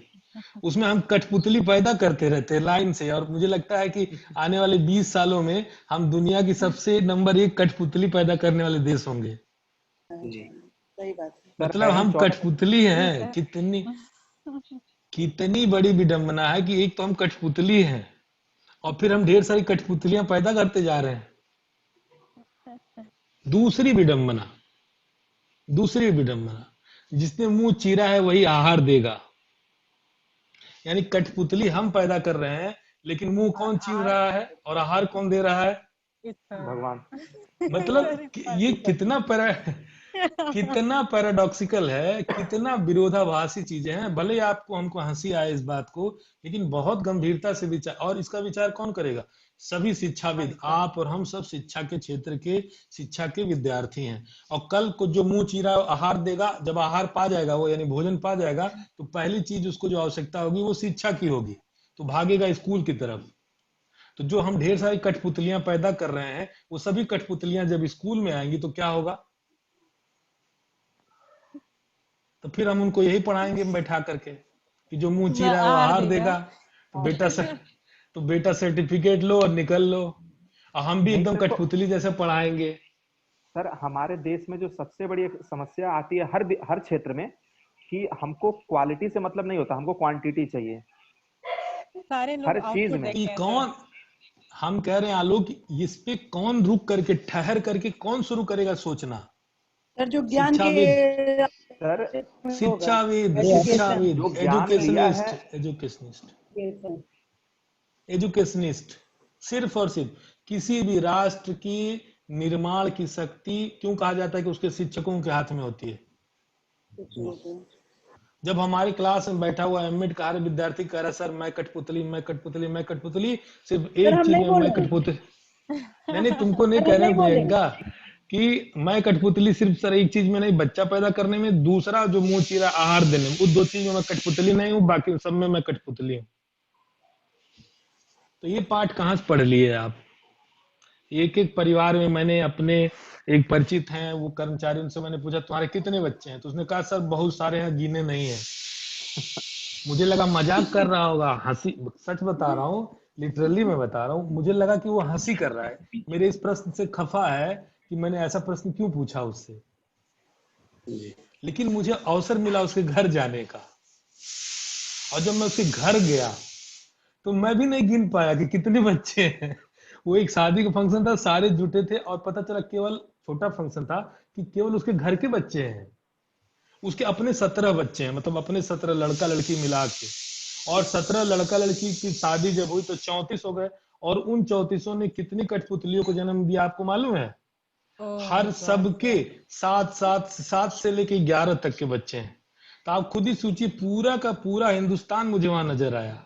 उसमें हम कठपुतली पैदा करते रहते हैं लाइन से, और मुझे लगता है कि आने वाले 20 सालों में हम दुनिया की सबसे नंबर 1 कठपुतली पैदा करने वाले देश होंगे। सही बात है। मतलब हम 14 कठपुतली हैं। कितनी कितनी बड़ी विडंबना है कि एक तो हम कठपुतली हैं और फिर हम ढेर सारी कठपुतलियां पैदा करते जा रहे हैं। दूसरी विडंबना, दूसरी विडंबना, जिसने मुंह चीरा है वही आहार देगा। यानी कठपुतली हम पैदा कर रहे हैं, लेकिन मुंह कौन चीर रहा है और आहार कौन दे रहा है? भगवान। मतलब ये कितना पैराडॉक्सिकल है, कितना विरोधाभासी चीजें हैं। भले ही आपको, हमको हंसी आए इस बात को, लेकिन बहुत गंभीरता से विचार, और इसका विचार कौन करेगा? सभी शिक्षाविद, आप और हम सब शिक्षा के क्षेत्र के, शिक्षा के विद्यार्थी हैं। और कल को जो मुंह चीरा आहार देगा, जब आहार पा जाएगा वो, यानी भोजन पा जाएगा, तो पहली चीज उसको जो आवश्यकता होगी वो शिक्षा की होगी, तो भागेगा स्कूल की तरफ। तो जो हम ढेर सारी कठपुतलियां पैदा कर रहे हैं, वो सभी कठपुतलियां जब स्कूल में आएंगी तो क्या होगा? तो फिर हम उनको यही पढ़ाएंगे बैठा करके कि जो मुंह चीरा है वो आहार देगा। तो बेटा सर्टिफिकेट लो और निकल लो, और हम भी नहीं एकदम सर, तो कठपुतली जैसे पढ़ाएंगे। सर हमारे देश में जो सबसे बड़ी एक समस्या आती है हर क्षेत्र में, कि हमको क्वालिटी से मतलब नहीं होता, हमको क्वांटिटी चाहिए सारे लोग हर चीज आउटपुट में। देखते कि हैं कौन, हम कह रहे हैं आलोक, इस पे कौन रुक करके ठहर करके कौन शुरू करेगा सोचना? सर जो ज्ञान शिक्षाविद, के सर होगा, शिक्षाविद, एजुकेशन, जो ज्ञान लिया है, एजुकेशनिस्ट सिर्फ और सिर्फ किसी भी राष्ट्र की निर्माण की शक्ति क्यों कहा जाता है कि उसके शिक्षकों के हाथ में होती है? जब हमारी क्लास में बैठा हुआ एमएड का हर विद्यार्थी कह रहा है सर मैं कठपुतली, मैं कठपुतली, मैं कठपुतली, सिर्फ एक हम चीज नहीं में मैं बोले। कठपुतली, नहीं तुमको नहीं सर कह हम रहे नहीं हैं बोले। प्रियंका कि मैं कठपुतली सिर्फ सर एक चीज में नहीं, बच्चा पैदा करने में, दूसरा जो मुंह चीरा आहार देने में, उस दो चीज में मैं कठपुतली नहीं हूँ, बाकी सब में मैं कठपुतली हूँ। तो ये पाठ कहाँ से पढ़ लिए आप? एक एक परिवार में मैंने अपने एक परिचित हैं वो कर्मचारी, उनसे मैंने पूछा तुम्हारे कितने बच्चे हैं, तो उसने कहा सर बहुत सारे हैं, गिने नहीं है। मुझे लगा मजाक कर रहा होगा, हंसी, सच बता रहा हूँ, लिटरली मैं बता रहा हूँ, मुझे लगा कि वो हंसी कर रहा है, मेरे इस प्रश्न से खफा है कि मैंने ऐसा प्रश्न क्यों पूछा उससे। लेकिन मुझे अवसर मिला उसके घर जाने का, और जब मैं उसके घर गया तो मैं भी नहीं गिन पाया कि कितने बच्चे हैं। वो एक शादी का फंक्शन था, सारे जुटे थे, और पता चला केवल, छोटा फंक्शन था, कि केवल उसके घर के बच्चे हैं, उसके अपने 17 बच्चे हैं, मतलब अपने 17 लड़का लड़की मिला के, और 17 लड़का लड़की की शादी जब हुई तो 34 हो गए, और उन 34 ने कितनी कठपुतलियों को जन्म दिया आपको मालूम है? हर सबके 7 से लेके 11 तक के बच्चे हैं। तो आप खुद ही सोचिए, पूरा का पूरा हिंदुस्तान मुझे वहां नजर आया,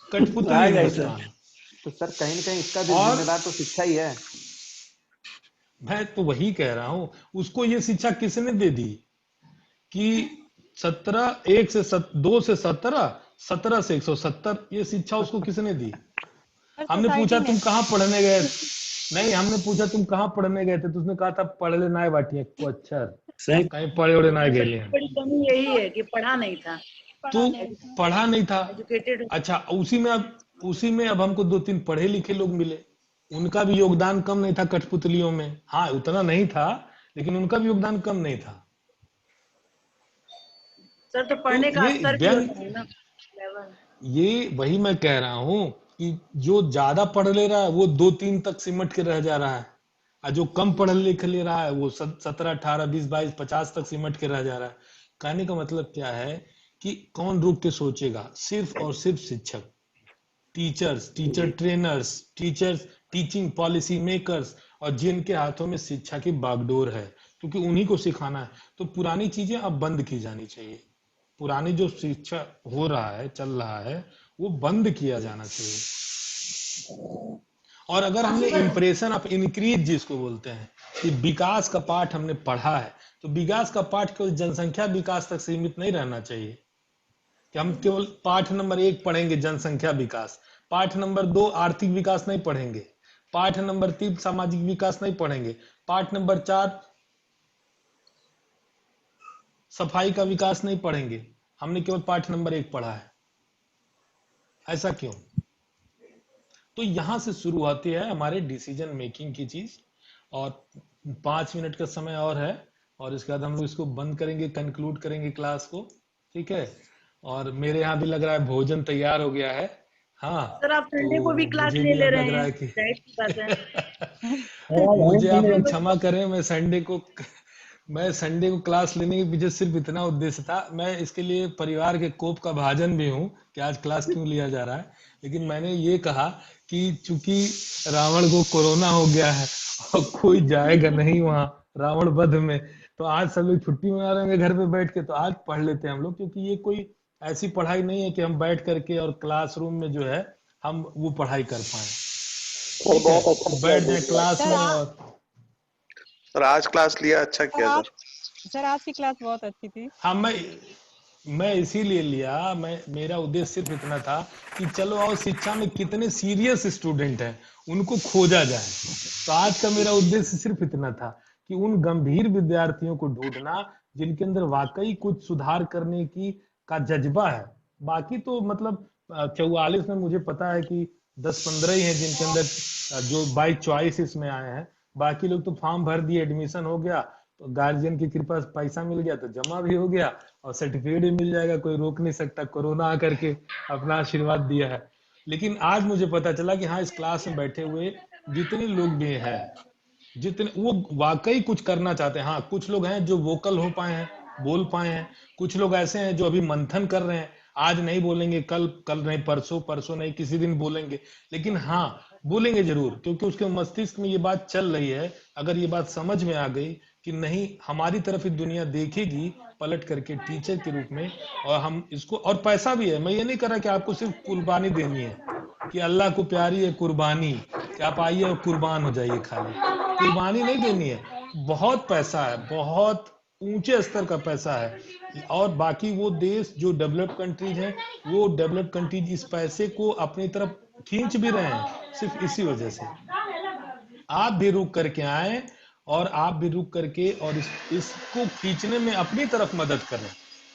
कठपुतली हिंदुस्तान। तो सर कहीं ना कहीं इसका भी और जिम्मेदार तो शिक्षा ही है। मैं तो वही कह रहा हूं, उसको ये शिक्षा किसने दे दी कि 2 से 17, 17 से 170, ये शिक्षा उसको किसने दी? हमने पूछा तुम कहाँ पढ़ने गए? नहीं, हमने पूछा तुम कहाँ पढ़ने गए थे, तो उसने कहा था पढ़ ले नाय बाटी को, अच्छा कहीं पढ़े उड़े नाय गए। बड़ी कमी यही है कि पढ़ा नहीं था, तो पढ़ा नहीं था, एजुकेटेड। अच्छा उसी में अब हमको 2-3 पढ़े लिखे लोग मिले, उनका भी योगदान कम नहीं था कठपुतलियों में, हाँ उतना नहीं था, लेकिन उनका भी योगदान कम नहीं था। सर तो पढ़ने तो का ये स्तर भी होता है ना, ये वही मैं कह रहा हूं कि जो ज्यादा पढ़ ले रहा है वो 2-3 तक सिमट के रह जा रहा है, और जो कम पढ़ लिख ले रहा है वो 17, 18, 20, 22, 50 तक सिमट के रह जा रहा है। कहने का मतलब क्या है कि कौन रुक के सोचेगा? सिर्फ और सिर्फ शिक्षक, teacher trainers, teaching policy makers, और जिनके हाथों में शिक्षा की बागडोर है, क्योंकि उन्हीं को सिखाना है। तो पुरानी चीजें अब बंद की जानी चाहिए, पुरानी जो शिक्षा हो रहा है, चल रहा है, वो बंद किया जाना चाहिए। और अगर हमने इंप्रेशन ऑफ इंक्रीज जिसको बोलते हैं कि विकास का पाठ हमने पढ़ा है, तो विकास का पाठ केवल जनसंख्या विकास तक सीमित नहीं रहना चाहिए कि हम केवल पाठ नंबर 1 पढ़ेंगे जनसंख्या विकास, पाठ नंबर 2 आर्थिक विकास नहीं पढ़ेंगे, पाठ नंबर 3 सामाजिक विकास नहीं पढ़ेंगे, पाठ नंबर 4 सफाई का विकास नहीं पढ़ेंगे, हमने केवल पाठ नंबर 1 पढ़ा है। ऐसा क्यों? तो यहां से शुरू होती है हमारे डिसीजन मेकिंग की चीज। और 5 मिनट का समय और है, और इसके बाद हम लोग इसको बंद करेंगे, कंक्लूड करेंगे क्लास को, ठीक है? और मेरे यहाँ भी लग रहा है भोजन तैयार हो गया है। हाँ सर आप संडे को भी क्लास मुझे ले भी ले अब रहे लग रहा हैं, है कि जाहिर सी बात है। मुझे आप लोग क्षमा करें, मैं संडे को क्लास लेने के पीछे सिर्फ इतना उद्देश्य था, मैं इसके लिए परिवार के कोप का भाजन भी हूँ कि आज क्लास क्यों लिया जा रहा है, लेकिन मैंने ये कहा कि चूंकि रावण को कोरोना हो गया है और कोई जाएगा नहीं वहां रावण वध में, तो आज सब लोग छुट्टी मना रहे होंगे घर पे बैठ के, तो आज पढ़ लेते हैं हम लोग, क्योंकि ये कोई ऐसी पढ़ाई नहीं है कि हम बैठ करके और क्लासरूम में जो है हम वो पढ़ाई कर पाए, ठीक है? बैठ जाए क्लास में। और सर आज क्लास लिया, अच्छा किया सर आज की क्लास बहुत अच्छी थी। हाँ, मैं इसीलिए लिया, मेरा उद्देश्य सिर्फ इतना था कि चलो आओ शिक्षा में कितने सीरियस स्टूडेंट हैं उनको खोजा जाए। तो आज का मेरा उद्देश्य सिर्फ इतना था कि उन गंभीर विद्यार्थियों को ढूंढना जिनके अंदर वाकई कुछ सुधार करने की का जज्बा है। बाकी तो मतलब 44 में मुझे पता है कि 10-15 ही हैं जिनके अंदर जो बाई चॉइस इसमें आए हैं। बाकी लोग तो फॉर्म भर दिए, एडमिशन हो गया, तो गार्जियन की कृपा से पैसा मिल गया तो जमा भी हो गया और सर्टिफिकेट भी मिल जाएगा, कोई रोक नहीं सकता। कोरोना आकर के अपना आशीर्वाद दिया है। लेकिन आज मुझे पता चला कि हाँ, इस क्लास में बैठे हुए जितने लोग भी हैं, जितने वो वाकई कुछ करना चाहते हैं। हाँ, कुछ लोग हैं जो वोकल हो पाए हैं, बोल पाए हैं। कुछ लोग ऐसे हैं जो अभी मंथन कर रहे हैं, आज नहीं बोलेंगे, कल कल नहीं, परसों परसों नहीं, किसी दिन बोलेंगे। लेकिन हाँ, बोलेंगे जरूर, क्योंकि उसके मस्तिष्क में ये बात चल रही है। अगर ये बात समझ में आ गई कि नहीं, हमारी तरफ ही दुनिया देखेगी पलट करके टीचर के रूप में, और हम इसको, और पैसा भी है। मैं ये नहीं कर रहा कि आपको सिर्फ कुर्बानी देनी है, कि अल्लाह को प्यारी है कुर्बानी, कि आप आइए और कुर्बान हो जाइए। खाली कुर्बानी नहीं देनी है, बहुत पैसा है, बहुत ऊंचे स्तर का पैसा है। और बाकी वो देश जो डेवलप्ड कंट्रीज हैं, वो डेवलप्ड कंट्रीज इस पैसे को अपनी तरफ खींच भी रहे हैं सिर्फ इसी वजह से। आप भी रुक करके आए, और आप भी रुक करके और इसको खींचने में अपनी तरफ मदद करें,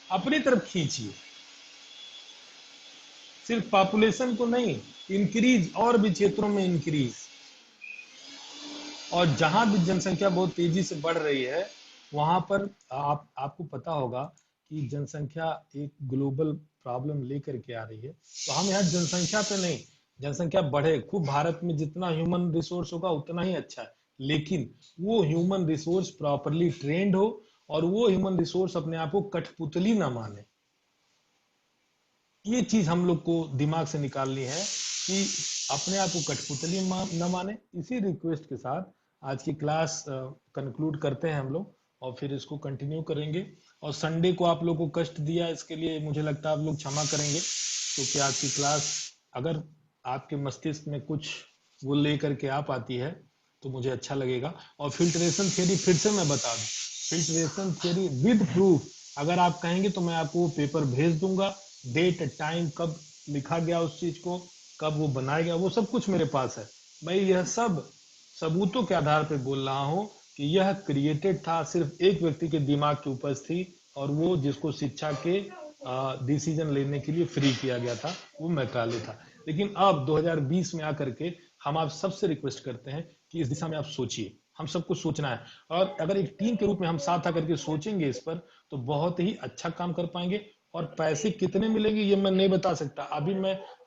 अपनी तरफ खींचिए। सिर्फ पॉपुलेशन को नहीं, इंक्रीज, और भी क्षेत्रों में इंक्रीज। और जहां भी जनसंख्या बहुत तेजी से बढ़ रही है, वहां पर आपको पता होगा कि जनसंख्या एक ग्लोबल प्रॉब्लम लेकर के आ रही है। तो हम यहाँ जनसंख्या पे नहीं, जनसंख्या बढ़े खूब, भारत में जितना ह्यूमन रिसोर्स होगा उतना ही अच्छा है, लेकिन वो ह्यूमन रिसोर्स प्रॉपरली ट्रेंड हो, और वो ह्यूमन रिसोर्स अपने आप को कठपुतली ना माने। ये चीज हम लोग को दिमाग से निकालनी है कि अपने आप को कठपुतली न माने। इसी रिक्वेस्ट के साथ आज की क्लास कंक्लूड करते हैं हम लोग, और फिर इसको कंटिन्यू करेंगे। और संडे को आप लोग को कष्ट दिया, इसके लिए मुझे लगता है आप लोग क्षमा करेंगे, क्योंकि आज की क्लास अगर आपके मस्तिष्क में कुछ वो लेकर के आ पाती है तो मुझे अच्छा लगेगा। और फिल्ट्रेशन थियरी फिर से मैं बता दूं, फिल्ट्रेशन थियरी विद प्रूफ, अगर आप कहेंगे तो मैं आपको पेपर भेज दूंगा, डेट टाइम कब लिखा गया उस चीज को, कब वो बनाया गया, वो सब कुछ मेरे पास है। मैं यह सब सबूतों के आधार पर बोल रहा हूं कि यह क्रिएटेड था, सिर्फ एक व्यक्ति के दिमाग की उपज थी, और वो जिसको शिक्षा के डिसीजन लेने के लिए फ्री किया गया था, वो मैकाले था। लेकिन अब 2020 में आकर के हम आप सबसे रिक्वेस्ट करते हैं कि इस दिशा में आप सोचिए, हम सबको सोचना है। और अगर एक टीम के रूप में हम साथ आकर के सोचेंगे इस पर, तो बहुत ही अच्छा काम कर पाएंगे। और पैसे कितने मिलेंगे ये मैं नहीं बता सकता अभी,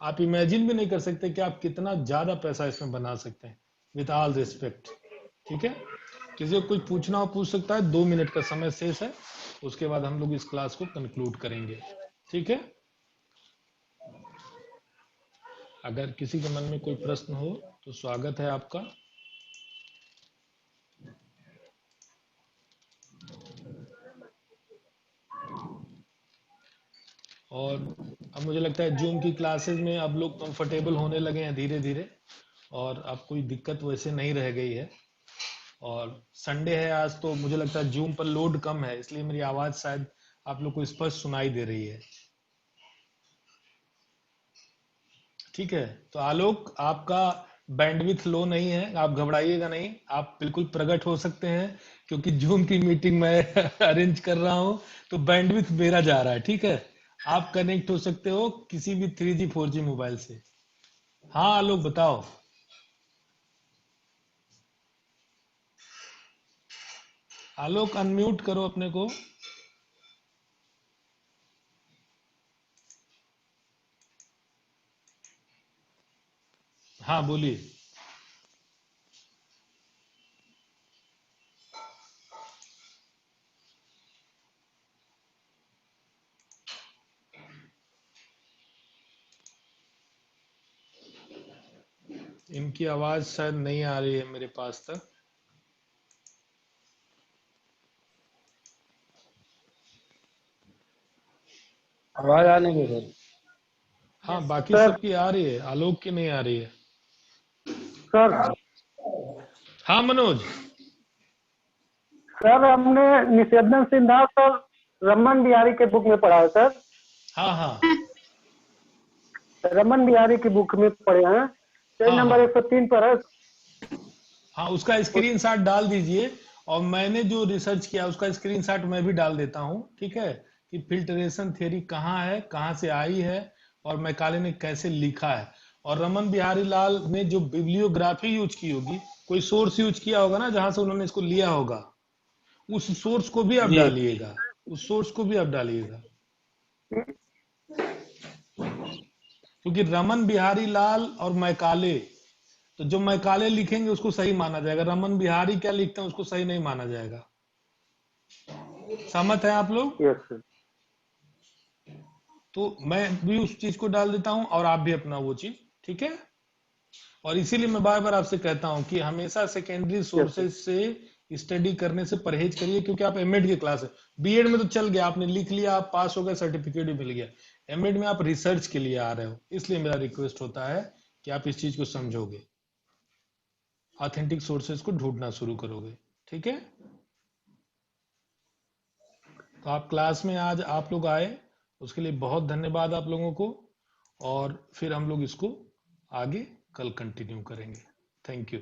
आप इमेजिन भी नहीं कर सकते कि आप कितना ज्यादा पैसा इसमें बना सकते हैं, विद ऑल रिस्पेक्ट। ठीक है, किसी को कुछ पूछना हो पूछ सकता है, 2 मिनट का समय शेष है, उसके बाद हम लोग इस क्लास को कंक्लूड करेंगे। ठीक है, अगर किसी के मन में कोई प्रश्न हो तो स्वागत है आपका। और अब मुझे लगता है जूम की क्लासेस में अब लोग कंफर्टेबल होने लगे हैं धीरे धीरे, और अब कोई दिक्कत वैसे नहीं रह गई है। और संडे है आज, तो मुझे लगता है जूम पर लोड कम है, इसलिए मेरी आवाज शायद आप लोग को स्पष्ट सुनाई दे रही है। ठीक है, तो आलोक, आपका बैंडविड्थ लो नहीं है, आप घबराइएगा नहीं, आप बिल्कुल प्रकट हो सकते हैं, क्योंकि जूम की मीटिंग मैं अरेंज कर रहा हूं, तो बैंडविड्थ मेरा जा रहा है। ठीक है, आप कनेक्ट हो सकते हो किसी भी 3G 4G मोबाइल से। हाँ आलोक, बताओ। आलोक, अनम्यूट करो अपने को। हाँ बोलिए। इनकी आवाज शायद नहीं आ रही है मेरे पास तक। आवाज आ नहीं रही सर। हाँ, बाकी सर। सबकी आ रही है, आलोक की नहीं आ रही है। सर हाँ मनोज। सर हमने निषेधन सिद्धांत और रमन बिहारी के बुक में पढ़ा है सर। हाँ हाँ रमन बिहारी की बुक में पढ़े हैं, पेज हाँ नंबर हाँ 103 पर है। हाँ, उसका स्क्रीनशॉट डाल दीजिए, और मैंने जो रिसर्च किया उसका स्क्रीनशॉट मैं भी डाल देता हूं, ठीक है, कि फिल्ट्रेशन थ्योरी कहाँ है, कहाँ से आई है और मैकाले ने कैसे लिखा है। और रमन बिहारी लाल ने जो बिब्लियोग्राफी यूज की होगी, कोई सोर्स यूज किया होगा ना जहां से उन्होंने इसको लिया होगा, उस सोर्स को भी आप जी डालिएगा, उस सोर्स को भी आप डालिएगा, क्योंकि रमन बिहारी लाल और मैकाले, तो जो मैकाले लिखेंगे उसको सही माना जाएगा, रमन बिहारी क्या लिखते हैं उसको सही नहीं माना जाएगा। सहमत है आप लोग? Yes sir. तो मैं भी उस चीज को डाल देता हूं और आप भी अपना वो चीज, ठीक है। और इसीलिए मैं बार बार आपसे कहता हूं कि हमेशा सेकेंडरी सोर्सेज से स्टडी करने से परहेज करिए, क्योंकि आप एमएड की क्लास है, बीएड में तो चल गया, आपने लिख लिया, आप पास हो गए, सर्टिफिकेट भी मिल गया, एमएड में आप रिसर्च के लिए आ रहे हो, इसलिए मेरा रिक्वेस्ट होता है कि आप इस चीज को समझोगे, ऑथेंटिक सोर्सेज को ढूंढना शुरू करोगे, ठीक है। तो आप क्लास में आज आप लोग आए, उसके लिए बहुत धन्यवाद आप लोगों को, और फिर हम लोग इसको आगे कल कंटिन्यू करेंगे। Thank you.